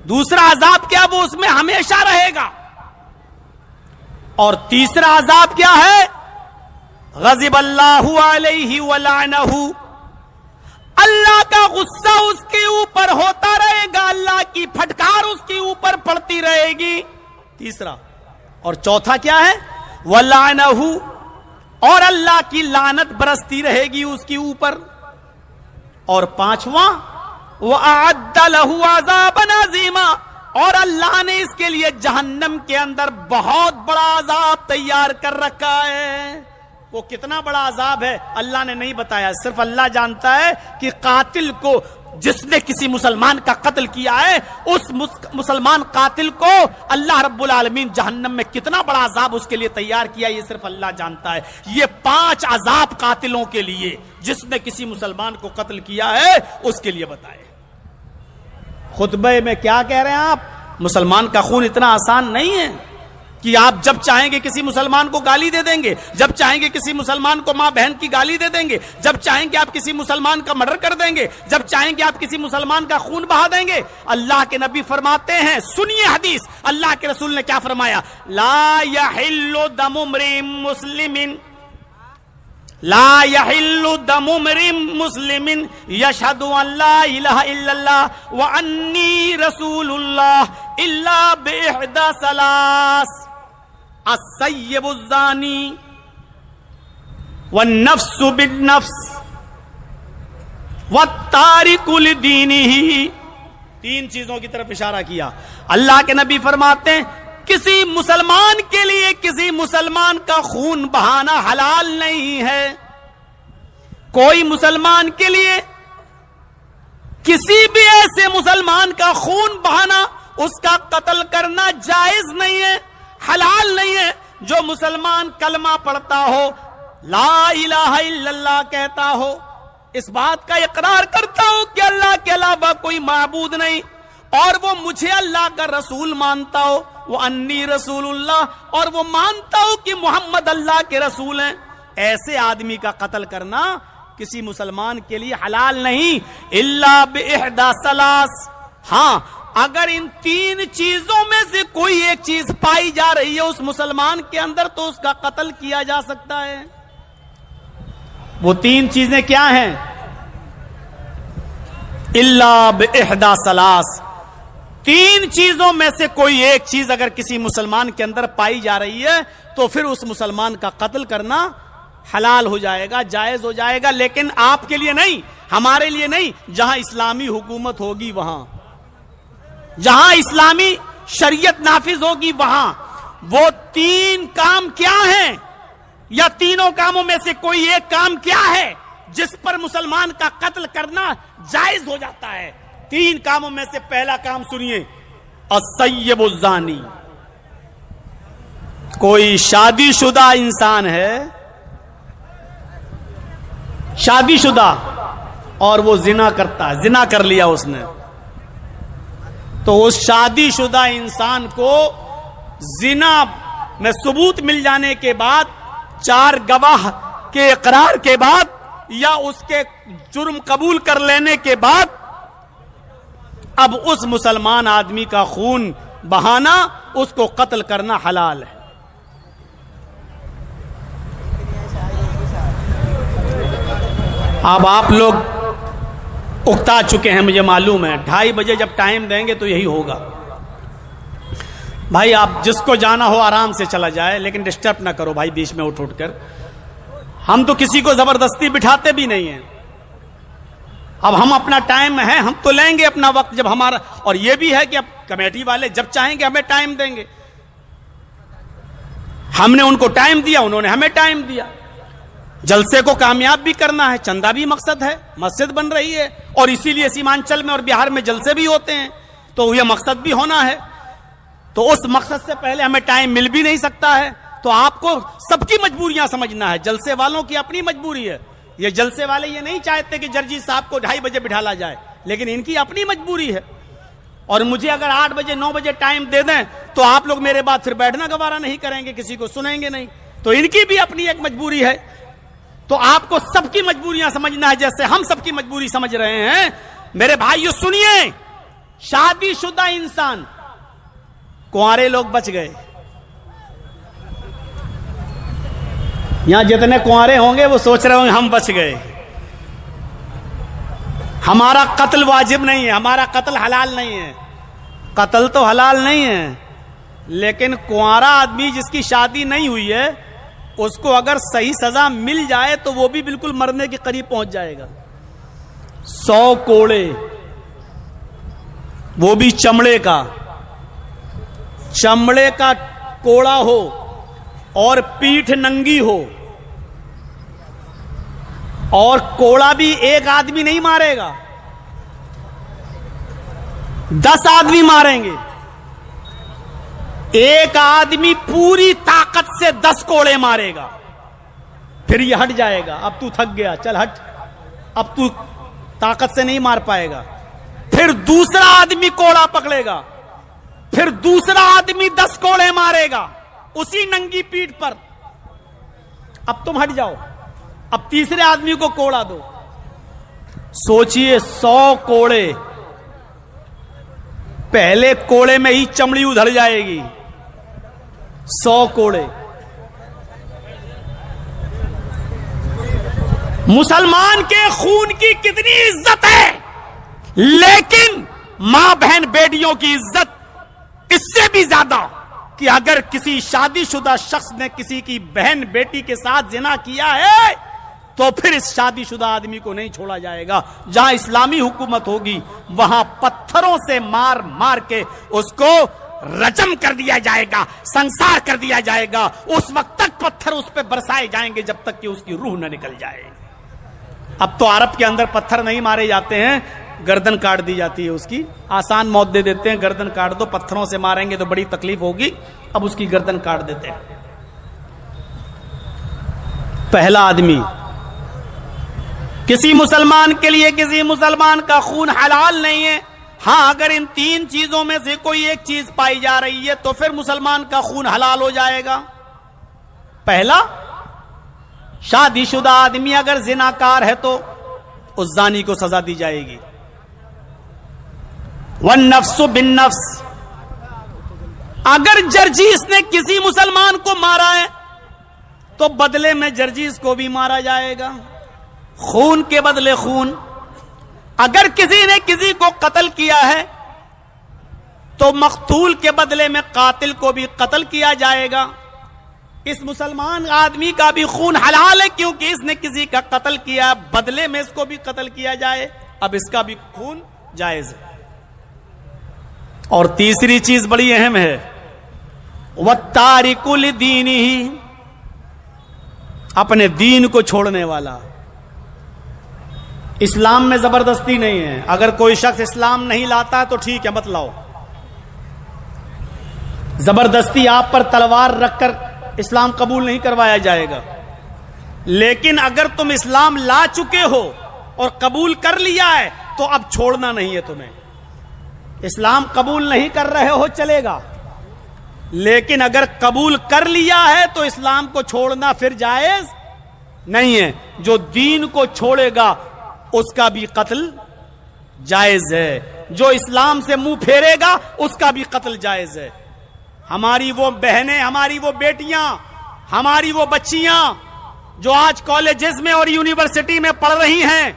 دوسرا عذاب کیا، وہ اس میں ہمیشہ رہے گا، اور تیسرا عذاب کیا ہے؟ غضب اللہ علیہ ولعنہ، اللہ کا غصہ اس کے اوپر ہوتا رہے گا، اللہ کی پھٹکار اس کے اوپر پڑتی رہے گی، تیسرا۔ اور چوتھا کیا ہے؟ وَلَعْنَهُ، اور اللہ کی لعنت برستی رہے گی اس کے اوپر۔ اور پانچواں وَأَعَدَّ لَهُ عَذَابًا عَظِيمًا، اور اللہ نے اس کے لیے جہنم کے اندر بہت بڑا عذاب تیار کر رکھا ہے۔ وہ کتنا بڑا عذاب ہے اللہ نے نہیں بتایا، صرف اللہ جانتا ہے کہ قاتل کو، جس نے کسی مسلمان کا قتل کیا ہے، اس مسلمان قاتل کو اللہ رب العالمین جہنم میں کتنا بڑا عذاب اس کے لیے تیار کیا، یہ صرف اللہ جانتا ہے۔ یہ 5 عذاب قاتلوں کے لیے، جس نے کسی مسلمان کو قتل کیا ہے اس کے لیے بتائے۔ خطبے میں کیا کہہ رہے ہیں آپ؟ مسلمان کا خون اتنا آسان نہیں ہے کہ آپ جب چاہیں گے کسی مسلمان کو گالی دے دیں گے، جب چاہیں گے کسی مسلمان کو ماں بہن کی گالی دے دیں گے، جب چاہیں گے آپ کسی مسلمان کا مرڈر کر دیں گے، جب چاہیں گے آپ کسی مسلمان کا خون بہا دیں گے۔ اللہ کے نبی فرماتے ہیں، سنیے حدیث، اللہ کے رسول نے کیا فرمایا؟ لا یحل دم امرئ مسلم، لا یحل دم امرئ مسلم یشہد ان لا الہ الا اللہ وانی رسول اللہ الا باحدی ثلاث، السیب الزانی والنفس بالنفس والتارک لدینہ۔ 3 چیزوں کی طرف اشارہ کیا۔ اللہ کے نبی فرماتے ہیں کسی مسلمان کے لیے کسی مسلمان کا خون بہانا حلال نہیں ہے، کوئی مسلمان کے لیے کسی بھی ایسے مسلمان کا خون بہانا، اس کا قتل کرنا جائز نہیں ہے، حلال نہیں ہے۔ جو مسلمان کلمہ پڑھتا ہو، لا الہ الا اللہ کہتا ہو، اس بات کا اقرار کرتا ہو کہ اللہ کے علاوہ کوئی معبود نہیں، اور وہ مجھے اللہ کا رسول مانتا ہو، وہ انی رسول اللہ، اور وہ مانتا ہو کہ محمد اللہ کے رسول ہیں، ایسے آدمی کا قتل کرنا کسی مسلمان کے لیے حلال نہیں، الا باحدى ثلاث۔ ہاں اگر ان تین چیزوں میں سے کوئی ایک چیز پائی جا رہی ہے اس مسلمان کے اندر تو اس کا قتل کیا جا سکتا ہے۔ وہ تین چیزیں کیا ہیں؟ الا باحدى ثلاث، تین چیزوں میں سے کوئی ایک چیز اگر کسی مسلمان کے اندر پائی جا رہی ہے تو پھر اس مسلمان کا قتل کرنا حلال ہو جائے گا، جائز ہو جائے گا، لیکن آپ کے لیے نہیں، ہمارے لیے نہیں، جہاں اسلامی حکومت ہوگی وہاں، جہاں اسلامی شریعت نافذ ہوگی وہاں۔ وہ تین کام کیا ہیں، یا تینوں کاموں میں سے کوئی ایک کام کیا ہے جس پر مسلمان کا قتل کرنا جائز ہو جاتا ہے؟ تین کاموں میں سے پہلا کام سنیے، السیب الزانی، کوئی شادی شدہ انسان ہے، شادی شدہ، اور وہ زنا کرتا ہے، زنا کر لیا اس نے، تو اس شادی شدہ انسان کو زنا میں ثبوت مل جانے کے بعد، چار گواہ کے اقرار کے بعد، یا اس کے جرم قبول کر لینے کے بعد، اب اس مسلمان آدمی کا خون بہانا، اس کو قتل کرنا حلال ہے۔ اب آپ لوگ اکتا چکے ہیں، مجھے معلوم ہے، 2:30 بجے جب ٹائم دیں گے تو یہی ہوگا۔ بھائی آپ جس کو جانا ہو آرام سے چلا جائے، لیکن ڈسٹرب نہ کرو بھائی بیچ میں اٹھ کر۔ ہم تو کسی کو زبردستی بٹھاتے بھی نہیں ہیں، اب ہم اپنا ٹائم ہے، ہم تو لیں گے اپنا وقت جب ہمارا، اور یہ بھی ہے کہ اب کمیٹی والے جب چاہیں گے ہمیں ٹائم دیں گے، ہم نے ان کو ٹائم دیا، انہوں نے ہمیں ٹائم دیا۔ جلسے کو کامیاب بھی کرنا ہے، چندہ بھی مقصد ہے، مسجد بن رہی ہے، اور اسی لیے سیمانچل میں اور بہار میں جلسے بھی ہوتے ہیں، تو یہ مقصد بھی ہونا ہے، تو اس مقصد سے پہلے ہمیں ٹائم مل بھی نہیں سکتا ہے۔ تو آپ کو سب کی مجبوریاں سمجھنا ہے، جلسے والوں کی اپنی مجبوری ہے، یہ جلسے والے یہ نہیں چاہتے کہ جرجی صاحب کو 2:30 بجے بٹھالا جائے، لیکن ان کی اپنی مجبوری ہے، اور مجھے اگر 8 بجے 9 بجے ٹائم دے دیں تو آپ لوگ میرے بعد پھر بیٹھنا گوارا نہیں کریں گے، کسی کو سنیں گے نہیں، تو ان کی بھی اپنی ایک مجبوری ہے۔ تو آپ کو سب کی مجبوریاں سمجھنا ہے، جیسے ہم سب کی مجبوری سمجھ رہے ہیں۔ میرے بھائیو سنیے، شادی شدہ انسان، کنوارے لوگ بچ گئے، یہاں جتنے کنوارے ہوں گے وہ سوچ رہے ہوں گے ہم بچ گئے، ہمارا قتل واجب نہیں ہے، ہمارا قتل حلال نہیں ہے۔ قتل تو حلال نہیں ہے، لیکن کنوارا آدمی جس کی شادی نہیں ہوئی ہے اس کو اگر صحیح سزا مل جائے تو وہ بھی بالکل مرنے کے قریب پہنچ جائے گا۔ 100 کوڑے، وہ بھی چمڑے کا کوڑا ہو اور پیٹھ ننگی ہو، اور کوڑا بھی ایک آدمی نہیں مارے گا، 10 آدمی ماریں گے، ایک آدمی پوری طاقت سے 10 کوڑے مارے گا، پھر یہ ہٹ جائے گا، اب تو تھک گیا، چل ہٹ، اب تو طاقت سے نہیں مار پائے گا، پھر دوسرا آدمی کوڑا پکڑے گا، پھر دوسرا آدمی 10 کوڑے مارے گا اسی ننگی پیٹھ پر، اب تم ہٹ جاؤ، اب تیسرے آدمی کو کوڑا دو۔ سوچئے 100 کوڑے، پہلے کوڑے میں ہی چمڑی ادھڑ جائے گی، 100 کوڑے۔ مسلمان کے خون کی کتنی عزت ہے، لیکن ماں بہن بیٹیوں کی عزت اس سے بھی زیادہ، کہ اگر کسی شادی شدہ شخص نے کسی کی بہن بیٹی کے ساتھ زنا کیا ہے تو پھر اس شادی شدہ آدمی کو نہیں چھوڑا جائے گا۔ جہاں اسلامی حکومت ہوگی وہاں پتھروں سے مار مار کے اس کو رجم کر دیا جائے گا، سنسار کر دیا جائے گا، اس وقت تک پتھر اس پہ برسائے جائیں گے جب تک کہ اس کی روح نہ نکل جائے۔ اب تو عرب کے اندر پتھر نہیں مارے جاتے ہیں، گردن کاٹ دی جاتی ہے، اس کی آسان موت دے دیتے ہیں، گردن کاٹ دو، پتھروں سے ماریں گے تو بڑی تکلیف ہوگی، اب اس کی گردن کاٹ دیتے ہیں۔ پہلا آدمی، کسی مسلمان کے لیے کسی مسلمان کا خون حلال نہیں ہے. ہاں اگر ان تین چیزوں میں سے کوئی ایک چیز پائی جا رہی ہے تو پھر مسلمان کا خون حلال ہو جائے گا. پہلا، شادی شدہ آدمی اگر زناکار ہے تو اس زانی کو سزا دی جائے گی. والنفس بالنفس، اگر جرجیس نے کسی مسلمان کو مارا ہے تو بدلے میں جرجیس کو بھی مارا جائے گا. خون کے بدلے خون. اگر کسی نے کسی کو قتل کیا ہے تو مقتول کے بدلے میں قاتل کو بھی قتل کیا جائے گا. اس مسلمان آدمی کا بھی خون حلال ہے کیونکہ اس نے کسی کا قتل کیا، بدلے میں اس کو بھی قتل کیا جائے، اب اس کا بھی خون جائز ہے. اور تیسری چیز بڑی اہم ہے، وَالتَّارِكُ لِدِينِهِ، اپنے دین کو چھوڑنے والا. اسلام میں زبردستی نہیں ہے. اگر کوئی شخص اسلام نہیں لاتا ہے تو ٹھیک ہے، مت لاؤ. زبردستی آپ پر تلوار رکھ کر اسلام قبول نہیں کروایا جائے گا. لیکن اگر تم اسلام لا چکے ہو اور قبول کر لیا ہے تو اب چھوڑنا نہیں ہے تمہیں. اسلام قبول نہیں کر رہے ہو چلے گا، لیکن اگر قبول کر لیا ہے تو اسلام کو چھوڑنا پھر جائز نہیں ہے. جو دین کو چھوڑے گا اس کا بھی قتل جائز ہے، جو اسلام سے منہ پھیرے گا اس کا بھی قتل جائز ہے. ہماری وہ بہنیں، ہماری وہ بیٹیاں، ہماری وہ بچیاں جو آج کالجز میں اور یونیورسٹی میں پڑھ رہی ہیں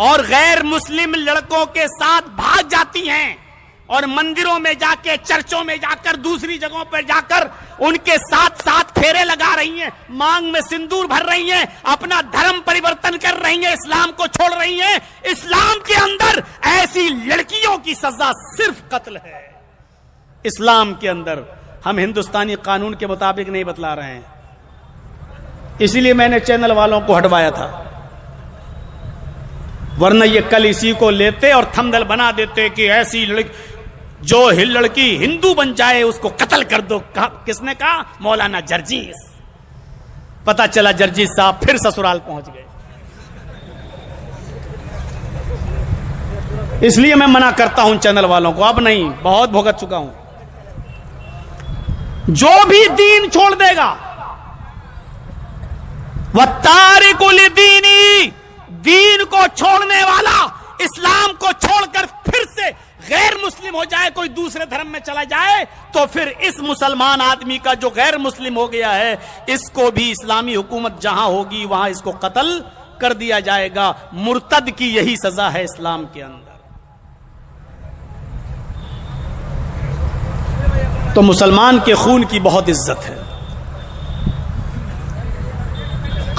اور غیر مسلم لڑکوں کے ساتھ بھاگ جاتی ہیں اور مندروں میں جا کے، چرچوں میں جا کر، دوسری جگہوں پر جا کر ان کے ساتھ ساتھ پھیرے لگا رہی ہیں، مانگ میں سندور بھر رہی ہیں، اپنا دھرم پریورتن کر رہی ہیں، اسلام کو چھوڑ رہی ہیں. اسلام کے اندر ایسی لڑکیوں کی سزا صرف قتل ہے. اسلام کے اندر ہم ہندوستانی قانون کے مطابق نہیں بتلا رہے ہیں. اسی لیے میں نے چینل والوں کو ہٹوایا تھا، ورنہ یہ کل اسی کو لیتے اور تھمبنیل بنا دیتے کہ ایسی جو لڑکی ہندو بن جائے اس کو قتل کر دو. کس نے کہا؟ مولانا جرجیس. پتا چلا جرجیس صاحب پھر سسرال پہنچ گئے. اس لیے میں منع کرتا ہوں چینل والوں کو، اب نہیں، بہت بھگت چکا ہوں. جو بھی دین چھوڑ دے گا، وَالتَّارِكُ لِدِينِهِ، دین کو چھوڑنے والا، اسلام کو چھوڑ کر پھر سے غیر مسلم ہو جائے، کوئی دوسرے دھرم میں چلا جائے، تو پھر اس مسلمان آدمی کا جو غیر مسلم ہو گیا ہے اس کو بھی اسلامی حکومت جہاں ہوگی وہاں اس کو قتل کر دیا جائے گا. مرتد کی یہی سزا ہے اسلام کے اندر. تو مسلمان کے خون کی بہت عزت ہے.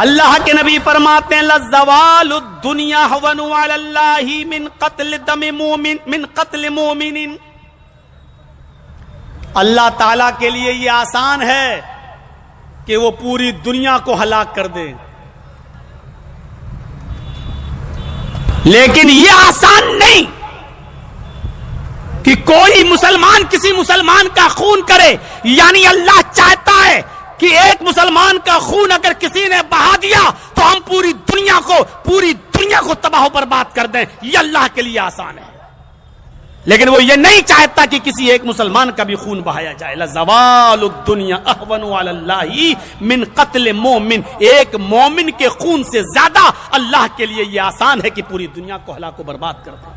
اللہ کے نبی فرماتے ہیں لَزَوَالُ الدُّنْيَا هَوَنُ عَلَى اللَّهِ مِنْ قَتْلِ دَمِ مُؤْمِنٍ مِنْ قَتْلِ مُؤْمِنٍ. اللہ تعالیٰ کے لیے یہ آسان ہے کہ وہ پوری دنیا کو ہلاک کر دے، لیکن یہ آسان نہیں کہ کوئی مسلمان کسی مسلمان کا خون کرے. یعنی اللہ چاہتا ہے کہ ایک مسلمان کا خون اگر کسی نے بہا دیا تو ہم پوری دنیا کو تباہ و برباد کر دیں. یہ اللہ کے لیے آسان ہے، لیکن وہ یہ نہیں چاہتا کہ کسی ایک مسلمان کا بھی خون بہایا جائے. لَزَوَالُ الدُّنْيَا أَهْوَنُ عَلَى اللَّهِ مِنْ قَتْلِ مُؤْمِنٍ، ایک مومن کے خون سے زیادہ اللہ کے لیے یہ آسان ہے کہ پوری دنیا کو ہلاک و برباد کر دیں.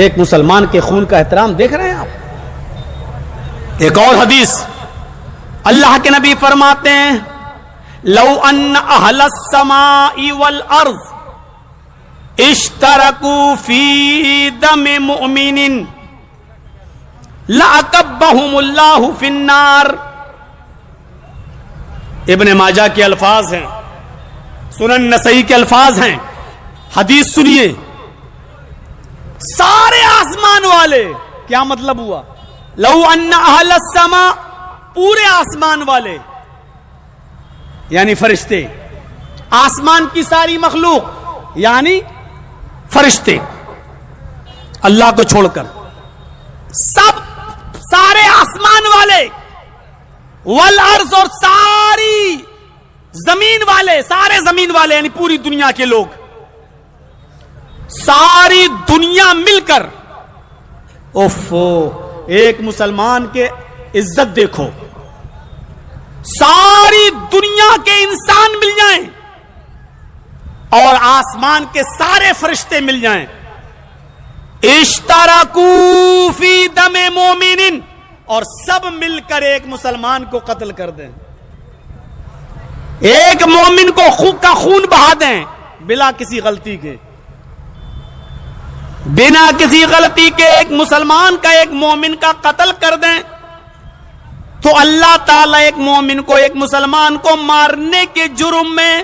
ایک مسلمان کے خون کا احترام دیکھ رہے ہیں آپ. ایک اور حدیث اللہ کے نبی فرماتے ہیں لو ان اہل السماء والارض اشترکوا فی دم مؤمن لأکبہم اللہ فی النار. ابن ماجہ کے الفاظ ہیں، سنن نسائی کے الفاظ ہیں. حدیث سنیے. سارے آسمان والے، کیا مطلب ہوا؟ لو ان اہل السماء، پورے آسمان والے یعنی فرشتے، آسمان کی ساری مخلوق یعنی فرشتے، اللہ کو چھوڑ کر سارے آسمان والے، والارض، اور ساری زمین والے، سارے زمین والے یعنی پوری دنیا کے لوگ، ساری دنیا مل کر، اوفو ایک مسلمان کے عزت دیکھو، ساری دنیا کے انسان مل جائیں اور آسمان کے سارے فرشتے مل جائیں، اشترکو فی دم مومن، اور سب مل کر ایک مسلمان کو قتل کر دیں، ایک مومن کو کا خون بہا دیں بلا کسی غلطی کے، بنا کسی غلطی کے ایک مسلمان کا ایک مومن کا قتل کر دیں، تو اللہ تعالیٰ ایک مومن کو، ایک مسلمان کو مارنے کے جرم میں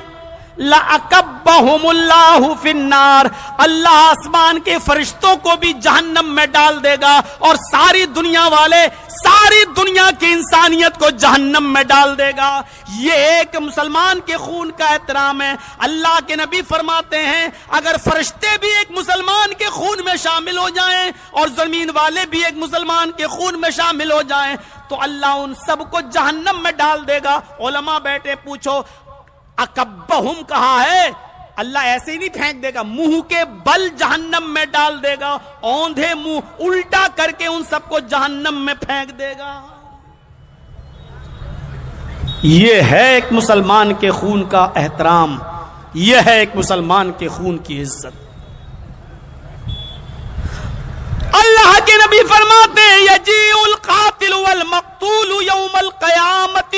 لَأَكَبَّهُمُ اللَّهُ فِي النَّارِ، اللہ آسمان کے فرشتوں کو بھی جہنم میں ڈال دے گا اور ساری دنیا والے، ساری دنیا کی انسانیت کو جہنم میں ڈال دے گا۔ یہ ایک مسلمان کے خون کا احترام ہے۔ اللہ کے نبی فرماتے ہیں اگر فرشتے بھی ایک مسلمان کے خون میں شامل ہو جائیں اور زمین والے بھی ایک مسلمان کے خون میں شامل ہو جائیں تو اللہ ان سب کو جہنم میں ڈال دے گا۔ علماء بیٹھے، پوچھو اکبہم کہا ہے، اللہ ایسے ہی نہیں پھینک دے گا، منہ کے بل جہنم میں ڈال دے گا، اوندھے منہ الٹا کر کے ان سب کو جہنم میں پھینک دے گا۔ یہ ہے ایک مسلمان کے خون کا احترام، یہ ہے ایک مسلمان کے خون کی عزت۔ اللہ کے نبی فرماتے ہیں یجیء القاتل والمقتول یوم القیامت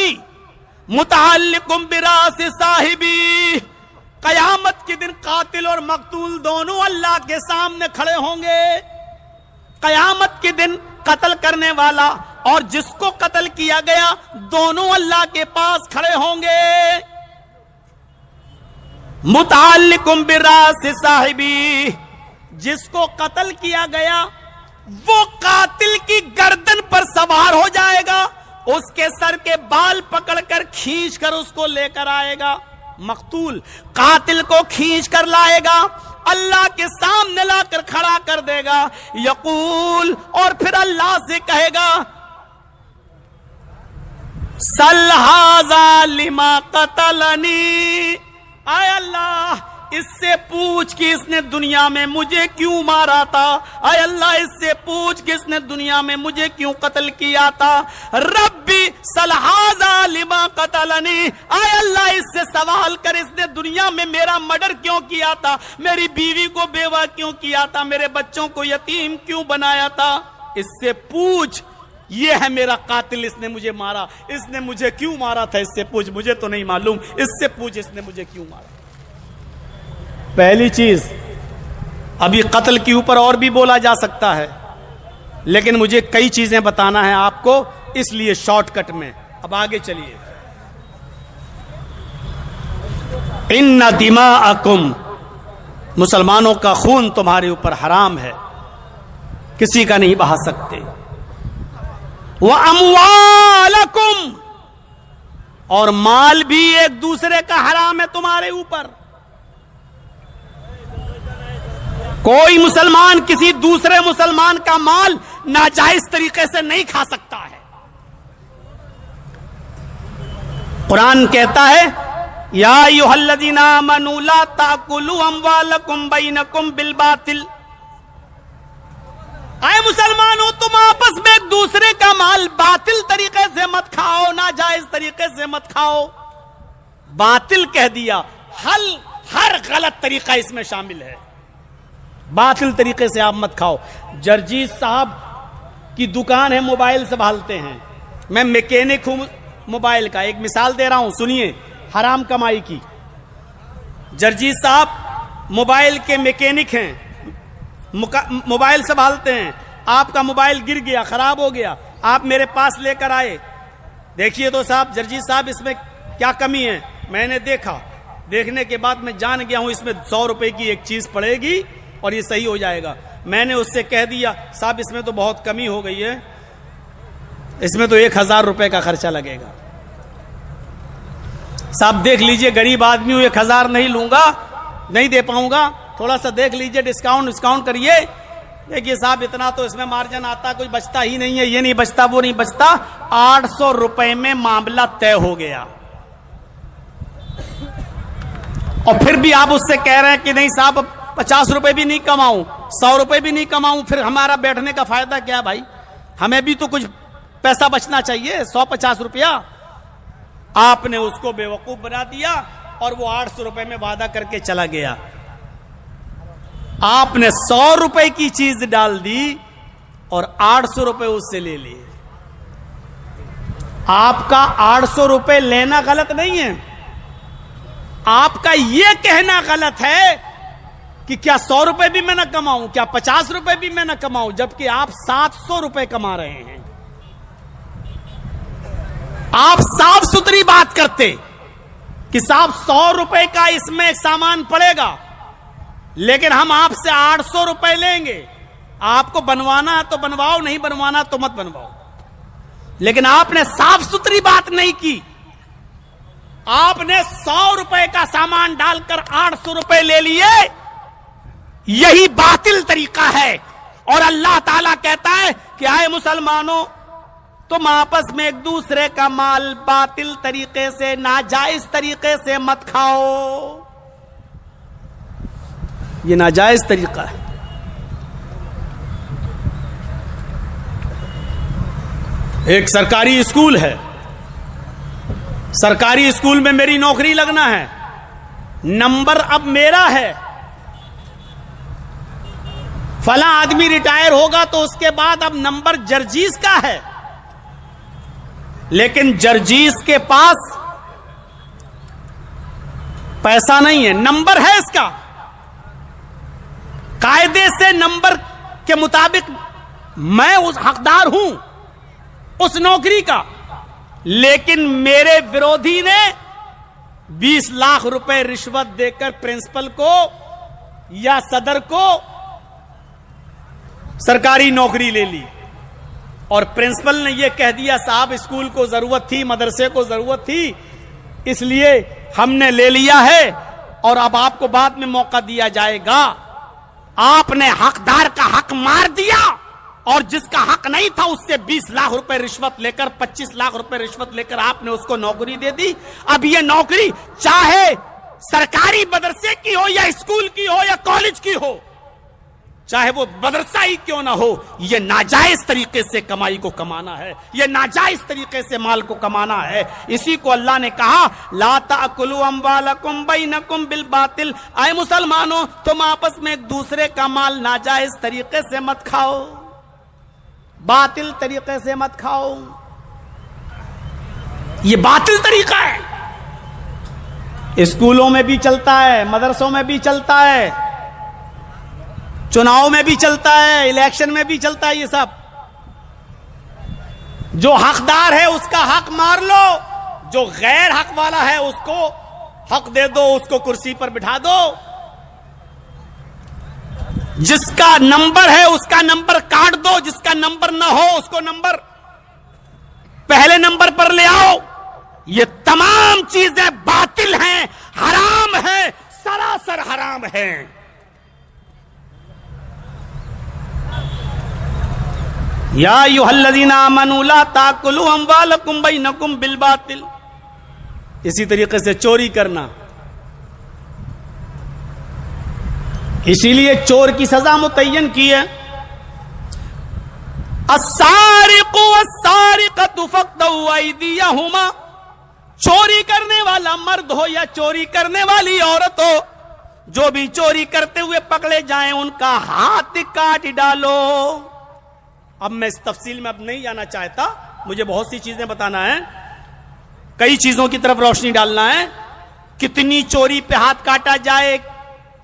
متعلق براس صاحبی، قیامت کے دن قاتل اور مقتول دونوں اللہ کے سامنے کھڑے ہوں گے۔ قیامت کے دن قتل کرنے والا اور جس کو قتل کیا گیا دونوں اللہ کے پاس کھڑے ہوں گے۔ متعلق براس صاحبی، جس کو قتل کیا گیا وہ قاتل کی گردن پر سوار ہو جائے گا، اس کے سر کے بال پکڑ کر کھینچ کر اس کو لے کر آئے گا۔ مقتول قاتل کو کھینچ کر لائے گا، اللہ کے سامنے لا کر کھڑا کر دے گا، یقول، اور پھر اللہ سے کہے گا سل ھذا لما قتلنی، اے اللہ اس سے پوچھ کہ اس نے دنیا میں مجھے کیوں مارا تھا، اے اللہ اس سے پوچھ کہ اس نے دنیا میں مجھے کیوں قتل کیا تھا۔ ربی سل ھذا لما قتلنی، اے اللہ اس سے سوال کر اس نے دنیا میں میرا مرڈر کیوں کیا تھا، میری بیوی کو بیوہ کیوں کیا تھا، میرے بچوں کو یتیم کیوں بنایا تھا، اس سے پوچھ، یہ ہے میرا قاتل، اس نے مجھے مارا، اس نے مجھے کیوں مارا تھا، اس سے پوچھ، مجھے تو نہیں معلوم، اس سے پوچھ اس نے مجھے کیوں مارا۔ پہلی چیز، ابھی قتل کے اوپر اور بھی بولا جا سکتا ہے لیکن مجھے کئی چیزیں بتانا ہے آپ کو، اس لیے شارٹ کٹ میں اب آگے چلیے۔ ان دماءکم، مسلمانوں کا خون تمہارے اوپر حرام ہے، کسی کا نہیں بہا سکتے۔ واموالکم، اور مال بھی ایک دوسرے کا حرام ہے تمہارے اوپر۔ کوئی مسلمان کسی دوسرے مسلمان کا مال ناجائز طریقے سے نہیں کھا سکتا ہے۔ قرآن کہتا ہے یا ایھا الذین آمنوا لا تاکلوا اموالکم بینکم بالباطل، اے مسلمانوں تم آپس میں ایک دوسرے کا مال باطل طریقے سے مت کھاؤ، ناجائز طریقے سے مت کھاؤ۔ باطل کہہ دیا، ہر غلط طریقہ اس میں شامل ہے، باطل طریقے سے آپ مت کھاؤ۔ جرجیت صاحب کی دکان ہے، موبائل سنبھالتے ہیں، میں میکینک ہوں موبائل کا، ایک مثال دے رہا ہوں سنیے حرام کمائی کی۔ جرجیت صاحب موبائل کے میکینک ہیں، موبائل سنبھالتے ہیں، آپ کا موبائل گر گیا، خراب ہو گیا، آپ میرے پاس لے کر آئے، دیکھیے تو صاحب جرجیت صاحب اس میں کیا کمی ہے۔ میں نے دیکھا، دیکھنے کے بعد میں جان گیا ہوں اس میں 100 روپے کی ایک چیز پڑے گی اور یہ صحیح ہو جائے گا۔ میں نے اس سے کہہ دیا صاحب اس میں تو بہت کمی ہو گئی ہے، اس میں تو 1000 روپے کا خرچہ لگے گا۔ صاحب دیکھ لیجئے، غریب آدمی ہوں، 1000 نہیں لوں گا، نہیں دے پاؤں گا، تھوڑا سا دیکھ لیجئے، ڈسکاؤنٹ کریے۔ دیکھیے صاحب اتنا تو اس میں مارجن آتا، کچھ بچتا ہی نہیں ہے، یہ نہیں بچتا وہ نہیں بچتا، 800 روپے میں معاملہ طے ہو گیا۔ اور پھر بھی آپ اس سے کہہ رہے ہیں کہ نہیں صاحب 50 روپے بھی نہیں کماؤں, 100 روپے بھی نہیں کماؤں, پھر ہمارا بیٹھنے کا فائدہ کیا ہے بھائی؟ ہمیں بھی تو کچھ پیسہ بچنا چاہیے. 150 روپیہ آپ نے اس کو بیوقوف بنا دیا اور وہ 800 روپے میں وعدہ کر کے چلا گیا. آپ نے 100 روپے کی چیز ڈال دی اور 800 روپے اس سے لے لیے. آپ کا 800 روپے لینا غلط نہیں ہے, آپ کا یہ کہنا غلط ہے کہ کیا 100 روپے بھی میں نہ کماؤں, کیا 50 روپے بھی میں نہ کماؤں, جبکہ آپ 700 روپے کما رہے ہیں. آپ صاف ستھری بات کرتے کہ صاحب 100 روپے کا اس میں ایک سامان پڑے گا, لیکن ہم آپ سے 800 روپے لیں گے. آپ کو بنوانا ہے تو بنواؤ, نہیں بنوانا تو مت بنواؤ. لیکن آپ نے صاف ستھری بات نہیں کی. آپ نے 100 روپے کا سامان ڈال کر 800 روپے لے لیے. یہی باطل طریقہ ہے. اور اللہ تعالیٰ کہتا ہے کہ آئے مسلمانوں, تم آپس میں ایک دوسرے کا مال باطل طریقے سے, ناجائز طریقے سے مت کھاؤ. یہ ناجائز طریقہ ہے. ایک سرکاری اسکول ہے, سرکاری اسکول میں میری نوکری لگنا ہے, نمبر اب میرا ہے. فلاں آدمی ریٹائر ہوگا تو اس کے بعد اب نمبر جرجیز کا ہے, لیکن جرجیز کے پاس پیسہ نہیں ہے, نمبر ہے اس کا, قاعدے سے نمبر کے مطابق میں اس حقدار ہوں اس نوکری کا. لیکن میرے ورودھی نے 20 لاکھ روپے رشوت دے کر پرنسپل کو یا صدر کو سرکاری نوکری لے لی, اور پرنسپل نے یہ کہہ دیا صاحب اسکول کو ضرورت تھی, مدرسے کو ضرورت تھی, اس لیے ہم نے لے لیا ہے اور اب آپ کو بعد میں موقع دیا جائے گا. آپ نے حقدار کا حق مار دیا اور جس کا حق نہیں تھا اس سے 20 لاکھ روپے رشوت لے کر, 25 لاکھ روپے رشوت لے کر آپ نے اس کو نوکری دے دی. اب یہ نوکری چاہے سرکاری مدرسے کی ہو یا اسکول کی ہو یا کالج کی ہو, چاہے وہ مدرسہ ہی کیوں نہ ہو, یہ ناجائز طریقے سے کمائی کو کمانا ہے, یہ ناجائز طریقے سے مال کو کمانا ہے. اسی کو اللہ نے کہا لا تأکلوا اموالکم بینکم بالباطل. اے مسلمانوں, تم آپس میں ایک دوسرے کا مال ناجائز طریقے سے مت کھاؤ, باطل طریقے سے مت کھاؤ. یہ باطل طریقہ ہے. اسکولوں میں بھی چلتا ہے, مدرسوں میں بھی چلتا ہے, چناؤ میں بھی چلتا ہے, الیکشن میں بھی چلتا ہے. یہ سب جو حقدار ہے اس کا حق مار لو, جو غیر حق والا ہے اس کو حق دے دو, اس کو کرسی پر بٹھا دو. جس کا نمبر ہے اس کا نمبر کاٹ دو, جس کا نمبر نہ ہو اس کو نمبر پہلے نمبر پر لے آؤ. یہ تمام چیزیں باطل ہیں, حرام ہیں, سراسر حرام ہیں. یا ایھا الذین آمنوا لا تاکلوا اموالکم بینکم بالباطل. اسی طریقے سے چوری کرنا, اسی لیے چور کی سزا متعین کی ہے. السارق والسارقۃ فاقطعوا ایدیہما. چوری کرنے والا مرد ہو یا چوری کرنے والی عورت ہو, جو بھی چوری کرتے ہوئے پکڑے جائیں ان کا ہاتھ کاٹ ڈالو. اب میں اس تفصیل میں اب نہیں جانا چاہتا, مجھے بہت سی چیزیں بتانا ہے, کئی چیزوں کی طرف روشنی ڈالنا ہے. کتنی چوری پہ ہاتھ کاٹا جائے,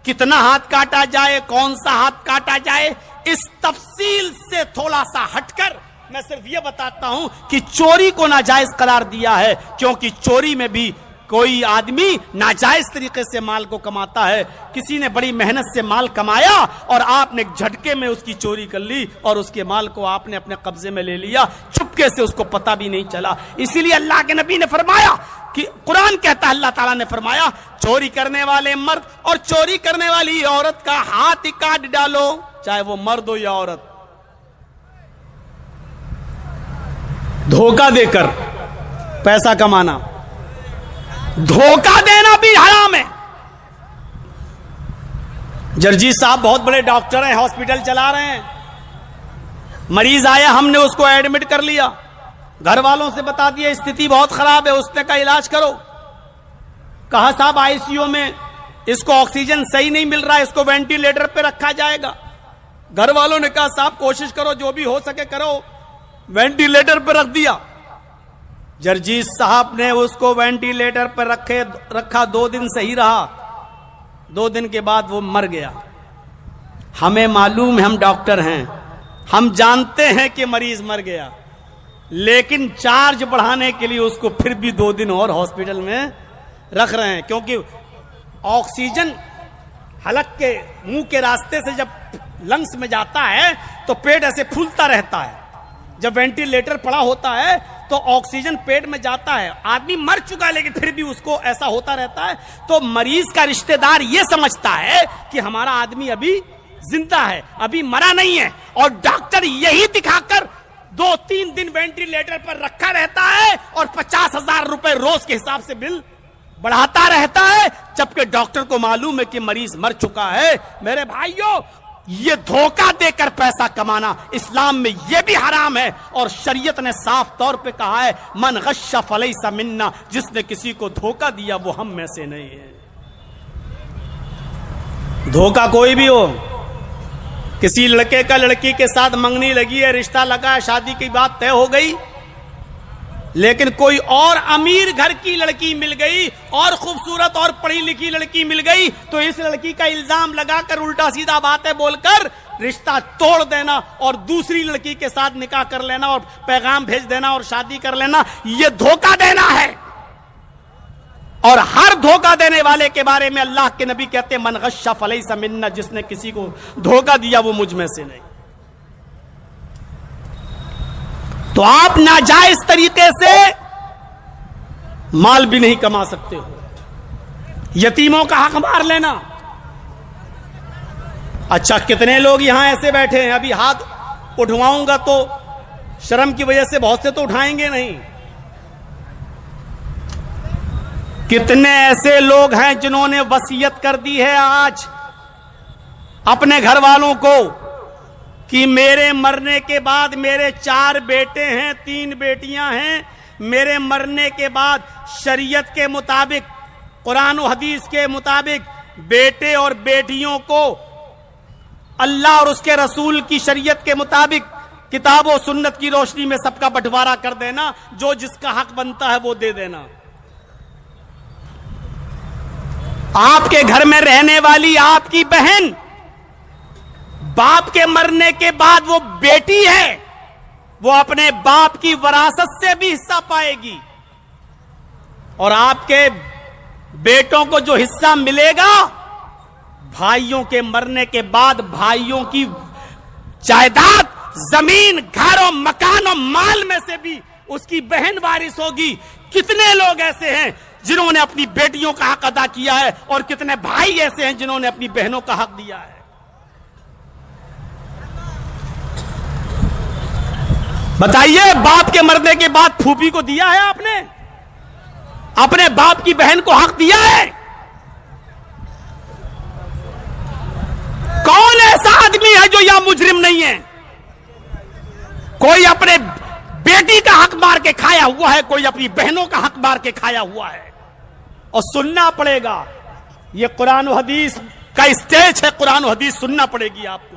کتنا ہاتھ کاٹا جائے, کون سا ہاتھ کاٹا جائے, اس تفصیل سے تھوڑا سا ہٹ کر میں صرف یہ بتاتا ہوں کہ چوری کو ناجائز قرار دیا ہے, کیونکہ چوری میں بھی کوئی آدمی ناجائز طریقے سے مال کو کماتا ہے. کسی نے بڑی محنت سے مال کمایا اور آپ نے ایک جھٹکے میں اس کی چوری کر لی اور اس کے مال کو آپ نے اپنے قبضے میں لے لیا, چپکے سے اس کو پتہ بھی نہیں چلا. اسی لیے اللہ کے نبی نے فرمایا کہ قرآن کہتا ہے, اللہ تعالیٰ نے فرمایا چوری کرنے والے مرد اور چوری کرنے والی عورت کا ہاتھ کاٹ ڈالو, چاہے وہ مرد ہو یا عورت. دھوکہ دے کر پیسہ کمانا, دھوکہ دینا بھی حرام ہے. جرجیت صاحب بہت بڑے ڈاکٹر ہیں، ہاسپٹل چلا رہے ہیں. مریض آیا، ہم نے اس کو ایڈمٹ کر لیا، گھر والوں سے بتا دیا استھتی بہت خراب ہے، اس نے کہا علاج کرو. کہا صاحب آئی سی یو میں اس کو آکسیجن صحیح نہیں مل رہا ہے، اس کو وینٹیلیٹر پہ رکھا جائے گا. گھر والوں نے کہا صاحب کوشش کرو، جو بھی ہو سکے کرو. وینٹیلیٹر پہ رکھ دیا. جرجیت صاحب نے اس کو وینٹیلیٹر پہ رکھا، 2 دن صحیح رہا، 2 دن کے بعد وہ مر گیا. ہمیں معلوم ہے، ہم ڈاکٹر ہیں، ہم جانتے ہیں کہ مریض مر گیا، لیکن چارج بڑھانے کے لیے اس کو پھر بھی 2 دن اور ہاسپٹل میں رکھ رہے ہیں. کیونکہ آکسیجن حلق کے منہ کے راستے سے جب لنگس میں جاتا ہے تو پیٹ ایسے پھولتا رہتا ہے. جب وینٹیلیٹر پڑا ہوتا ہے تو آکسیجن پیٹ میں جاتا ہے. آدمی مر چکا ہے لیکن پھر بھی اس کو ایسا ہوتا رہتا ہے. تو مریض کا رشتہ دار یہ سمجھتا ہے کہ ہمارا آدمی ابھی زندہ ہے، ابھی مرا نہیں ہے، اور ڈاکٹر یہی دکھا کر 2-3 دن وینٹیلیٹر پر رکھا رہتا ہے اور 50,000 روپے روز کے حساب سے بل بڑھاتا رہتا ہے، جبکہ ڈاکٹر کو معلوم ہے کہ مریض مر چکا ہے. میرے بھائیوں، یہ دھوکہ دے کر پیسہ کمانا اسلام میں یہ بھی حرام ہے، اور شریعت نے صاف طور پہ کہا ہے من غش فلیس منا، جس نے کسی کو دھوکہ دیا وہ ہم میں سے نہیں ہے. دھوکہ کوئی بھی ہو، کسی لڑکے کا لڑکی کے ساتھ منگنی لگی ہے، رشتہ لگا ہے، شادی کی بات طے ہو گئی، لیکن کوئی اور امیر گھر کی لڑکی مل گئی اور خوبصورت اور پڑھی لکھی لڑکی مل گئی، تو اس لڑکی کا الزام لگا کر الٹا سیدھا باتیں بول کر رشتہ توڑ دینا اور دوسری لڑکی کے ساتھ نکاح کر لینا اور پیغام بھیج دینا اور شادی کر لینا، یہ دھوکہ دینا ہے. اور ہر دھوکہ دینے والے کے بارے میں اللہ کے نبی کہتے ہیں من غش فلیس منا، جس نے کسی کو دھوکہ دیا وہ مجھ میں سے نہیں. تو آپ ناجائز طریقے سے مال بھی نہیں کما سکتے ہو. یتیموں کا حق مار لینا. اچھا کتنے لوگ یہاں ایسے بیٹھے ہیں، ابھی ہاتھ اٹھواؤں گا تو شرم کی وجہ سے بہت سے تو اٹھائیں گے نہیں. کتنے ایسے لوگ ہیں جنہوں نے وصیت کر دی ہے آج اپنے گھر والوں کو کہ میرے مرنے کے بعد، میرے 4 بیٹے ہیں، 3 بیٹیاں ہیں، میرے مرنے کے بعد شریعت کے مطابق، قرآن و حدیث کے مطابق بیٹے اور بیٹیوں کو اللہ اور اس کے رسول کی شریعت کے مطابق کتاب و سنت کی روشنی میں سب کا بٹوارا کر دینا، جو جس کا حق بنتا ہے وہ دے دینا. آپ کے گھر میں رہنے والی آپ کی بہن باپ کے مرنے کے بعد وہ بیٹی ہے، وہ اپنے باپ کی وراثت سے بھی حصہ پائے گی، اور آپ کے بیٹوں کو جو حصہ ملے گا بھائیوں کے مرنے کے بعد بھائیوں کی جائیداد، زمین، گھر و مکان و مال میں سے بھی اس کی بہن وارث ہوگی. کتنے لوگ ایسے ہیں جنہوں نے اپنی بیٹیوں کا حق ادا کیا ہے، اور کتنے بھائی ایسے ہیں جنہوں نے اپنی بہنوں کا حق دیا ہے. بتائیے، باپ کے مرنے کے بعد پھوپھی کو دیا ہے آپ نے؟ اپنے باپ کی بہن کو حق دیا ہے؟ کون ایسا آدمی ہے جو یا مجرم نہیں ہے؟ کوئی اپنے بیٹی کا حق مار کے کھایا ہوا ہے، کوئی اپنی بہنوں کا حق مار کے کھایا ہوا ہے، اور سننا پڑے گا. یہ قرآن و حدیث کا اسٹیج ہے، قرآن و حدیث سننا پڑے گی آپ کو.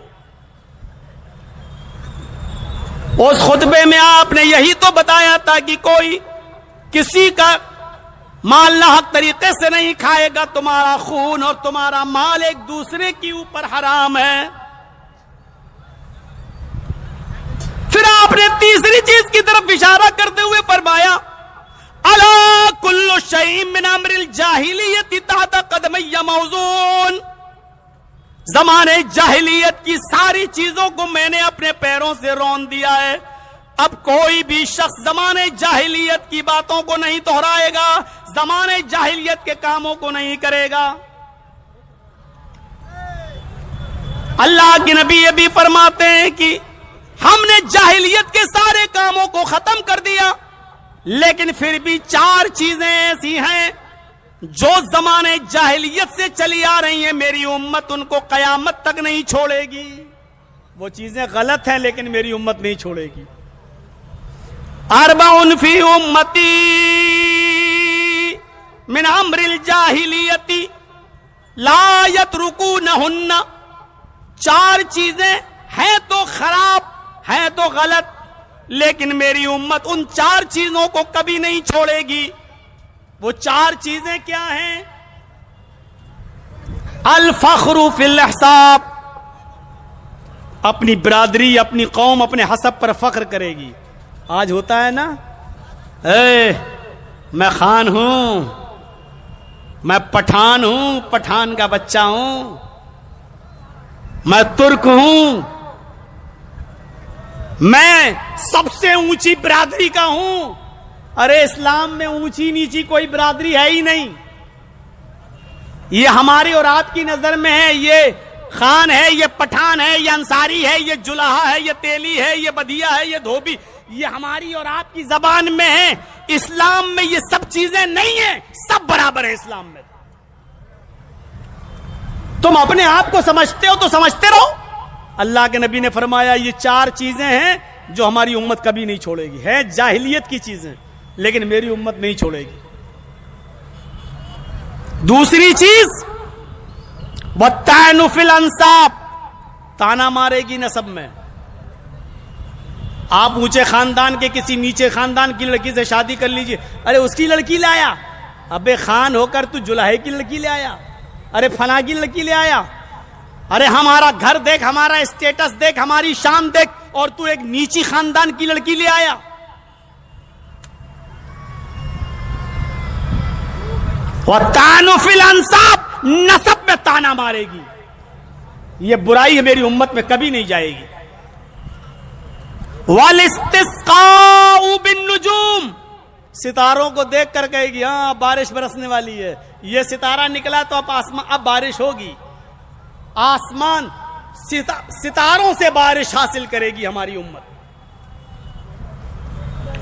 اس خطبے میں آپ نے یہی تو بتایا تھا کہ کوئی کسی کا مال ناحق طریقے سے نہیں کھائے گا، تمہارا خون اور تمہارا مال ایک دوسرے کے اوپر حرام ہے. پھر آپ نے تیسری چیز کی طرف اشارہ کرتے ہوئے فرمایا الا کل شیء من امر الجاہلیت تحت قدمی موزون. زمانے جاہلیت کی ساری چیزوں کو میں نے اپنے پیروں سے رون دیا ہے. اب کوئی بھی شخص زمانے جاہلیت کی باتوں کو نہیں دہرائے گا، زمانے جاہلیت کے کاموں کو نہیں کرے گا. اللہ کے نبی یہ بھی فرماتے ہیں کہ ہم نے جاہلیت کے سارے کاموں کو ختم کر دیا، لیکن پھر بھی 4 چیزیں ایسی ہیں جو زمانے جاہلیت سے چلی آ رہی ہیں میری امت ان کو قیامت تک نہیں چھوڑے گی. وہ چیزیں غلط ہیں لیکن میری امت نہیں چھوڑے گی. اربع فی امتی من امر الجاہلیت لا یترکونہن. 4 چیزیں ہیں تو خراب ہیں تو غلط لیکن میری امت ان 4 چیزوں کو کبھی نہیں چھوڑے گی. وہ 4 چیزیں کیا ہیں؟ الفخر فی الاحساب. اپنی برادری اپنی قوم اپنے حسب پر فخر کرے گی. آج ہوتا ہے نا، میں خان ہوں، میں پٹھان ہوں، پٹھان کا بچہ ہوں، میں ترک ہوں، میں سب سے اونچی برادری کا ہوں. ارے اسلام میں اونچی نیچی کوئی برادری ہے ہی نہیں. یہ ہماری اور آپ کی نظر میں ہے، یہ خان ہے، یہ پٹھان ہے، یہ انصاری ہے، یہ جلہا ہے، یہ تیلی ہے، یہ بدیا ہے، یہ دھوبی. یہ ہماری اور آپ کی زبان میں ہے. اسلام میں یہ سب چیزیں نہیں ہیں، سب برابر ہے اسلام میں. تم اپنے آپ کو سمجھتے ہو تو سمجھتے رہو. اللہ کے نبی نے فرمایا یہ 4 چیزیں ہیں جو ہماری امت کبھی نہیں چھوڑے گی. ہے جاہلیت کی چیزیں لیکن میری امت نہیں چھوڑے گی. دوسری چیز والطعن فی الانساب. تانا مارے گی نسب میں. آپ اونچے خاندان کے کسی نیچے خاندان کی لڑکی سے شادی کر لیجئے، ارے اس کی لڑکی لے آیا. ابے خان ہو کر تو جلہے کی لڑکی لے آیا، ارے فلاں کی لڑکی لے آیا. ارے ہمارا گھر دیکھ، ہمارا اسٹیٹس دیکھ، ہماری شان دیکھ، اور تو ایک نیچی خاندان کی لڑکی لے آیا. والطعن فی الانساب. نسب میں تانا مارے گی. یہ برائی میری امت میں کبھی نہیں جائے گی. والاستسقاء بالنجوم. ستاروں کو دیکھ کر کہے گی ہاں بارش برسنے والی ہے. یہ ستارہ نکلا تو اب بارش ہوگی. آسمان ستاروں سے بارش حاصل کرے گی ہماری امت.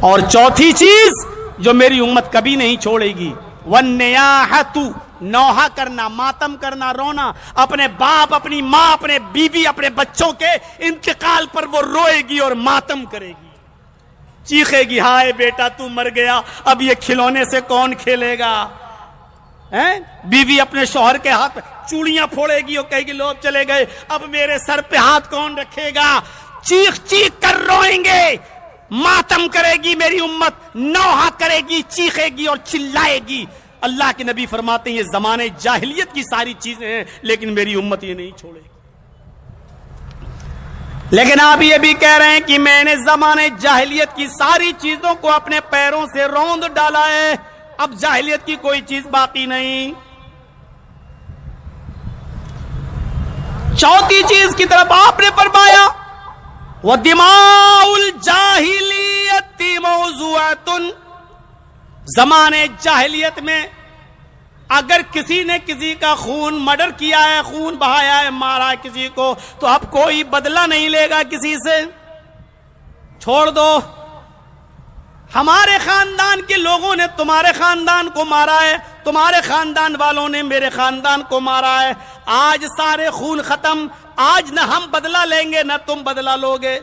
اور چوتھی چیز جو میری امت کبھی نہیں چھوڑے گی، والنیاحۃ. نوحہ کرنا، ماتم کرنا، رونا. اپنے باپ، اپنی ماں، اپنے بیوی، اپنے بچوں کے انتقال پر وہ روئے گی اور ماتم کرے گی، چیخے گی ہائے بیٹا تو مر گیا، اب یہ کھلونے سے کون کھیلے گا. بیوی اپنے شوہر کے ہاتھ چوڑیاں پھوڑے گی اور کہے گی لوگ چلے گئے، اب میرے سر پہ ہاتھ کون رکھے گا. چیخ چیخ کر روئیں گے، ماتم کرے گی میری امت، نوحہ کرے گی، چیخے گی اور چلائے گی. اللہ کے نبی فرماتے ہیں یہ زمانے جاہلیت کی ساری چیزیں ہیں لیکن میری امت یہ نہیں چھوڑے گی. لیکن آپ یہ بھی کہہ رہے ہیں کہ میں نے زمانے جاہلیت کی ساری چیزوں کو اپنے پیروں سے روند ڈالا ہے، اب جاہلیت کی کوئی چیز باقی نہیں. چوتھی چیز کی طرف آپ نے فرمایا وَدِمَاءُ الْجَاهِلِيَّةِ مَوْضُوعَةٌ. زمانے جاہلیت میں اگر کسی نے کسی کا خون مرڈر کیا ہے، خون بہایا ہے، مارا ہے کسی کو، تو اب کوئی بدلہ نہیں لے گا کسی سے. چھوڑ دو، ہمارے خاندان کے لوگوں نے تمہارے خاندان کو مارا ہے، تمہارے خاندان والوں نے میرے خاندان کو مارا ہے. آج سارے خون ختم. آج نہ ہم بدلہ لیں گے نہ تم بدلہ لوگے.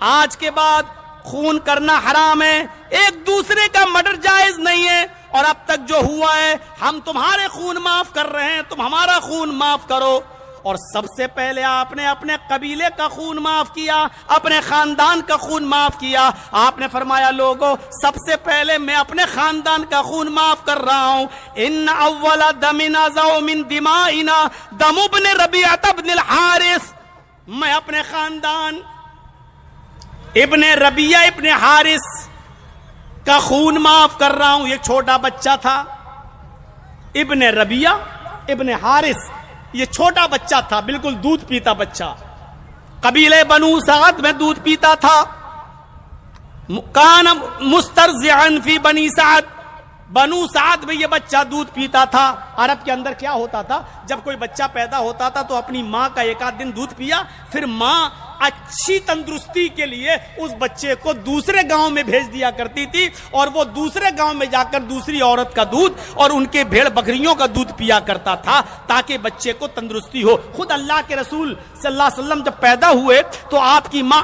آج کے بعد خون کرنا حرام ہے، ایک دوسرے کا مرڈر جائز نہیں ہے. اور اب تک جو ہوا ہے ہم تمہارے خون معاف کر رہے ہیں، تم ہمارا خون معاف کرو. اور سب سے پہلے آپ نے اپنے قبیلے کا خون معاف کیا، اپنے خاندان کا خون معاف کیا. آپ نے فرمایا لوگوں سب سے پہلے میں اپنے خاندان کا خون معاف کر رہا ہوں. ان اول دم نزع من دمائنا دم ابن ربیعہ ابن الحارث. میں اپنے خاندان ابن ربیعہ ابن حارث کا خون معاف کر رہا ہوں. یہ چھوٹا بچہ تھا، ابن ربیعہ ابن حارث، یہ چھوٹا بچہ تھا، بالکل دودھ پیتا بچہ. قبیلے بنو سعد میں دودھ پیتا تھا. کان مسترضعا فی بنی سعد. بنو سعد میں یہ بچہ دودھ پیتا تھا. عرب کے اندر کیا ہوتا تھا، جب کوئی بچہ پیدا ہوتا تھا تو اپنی ماں کا 1 آدھ دن دودھ پیا، پھر ماں اچھی تندرستی کے لیے اس بچے کو دوسرے گاؤں میں بھیج دیا کرتی تھی اور وہ دوسرے گاؤں میں جا کر دوسری عورت کا دودھ اور ان کے بھیڑ بکریوں کا دودھ پیا کرتا تھا تاکہ بچے کو تندرستی ہو. خود اللہ کے رسول صلی اللہ علیہ وسلم جب پیدا ہوئے تو آپ کی ماں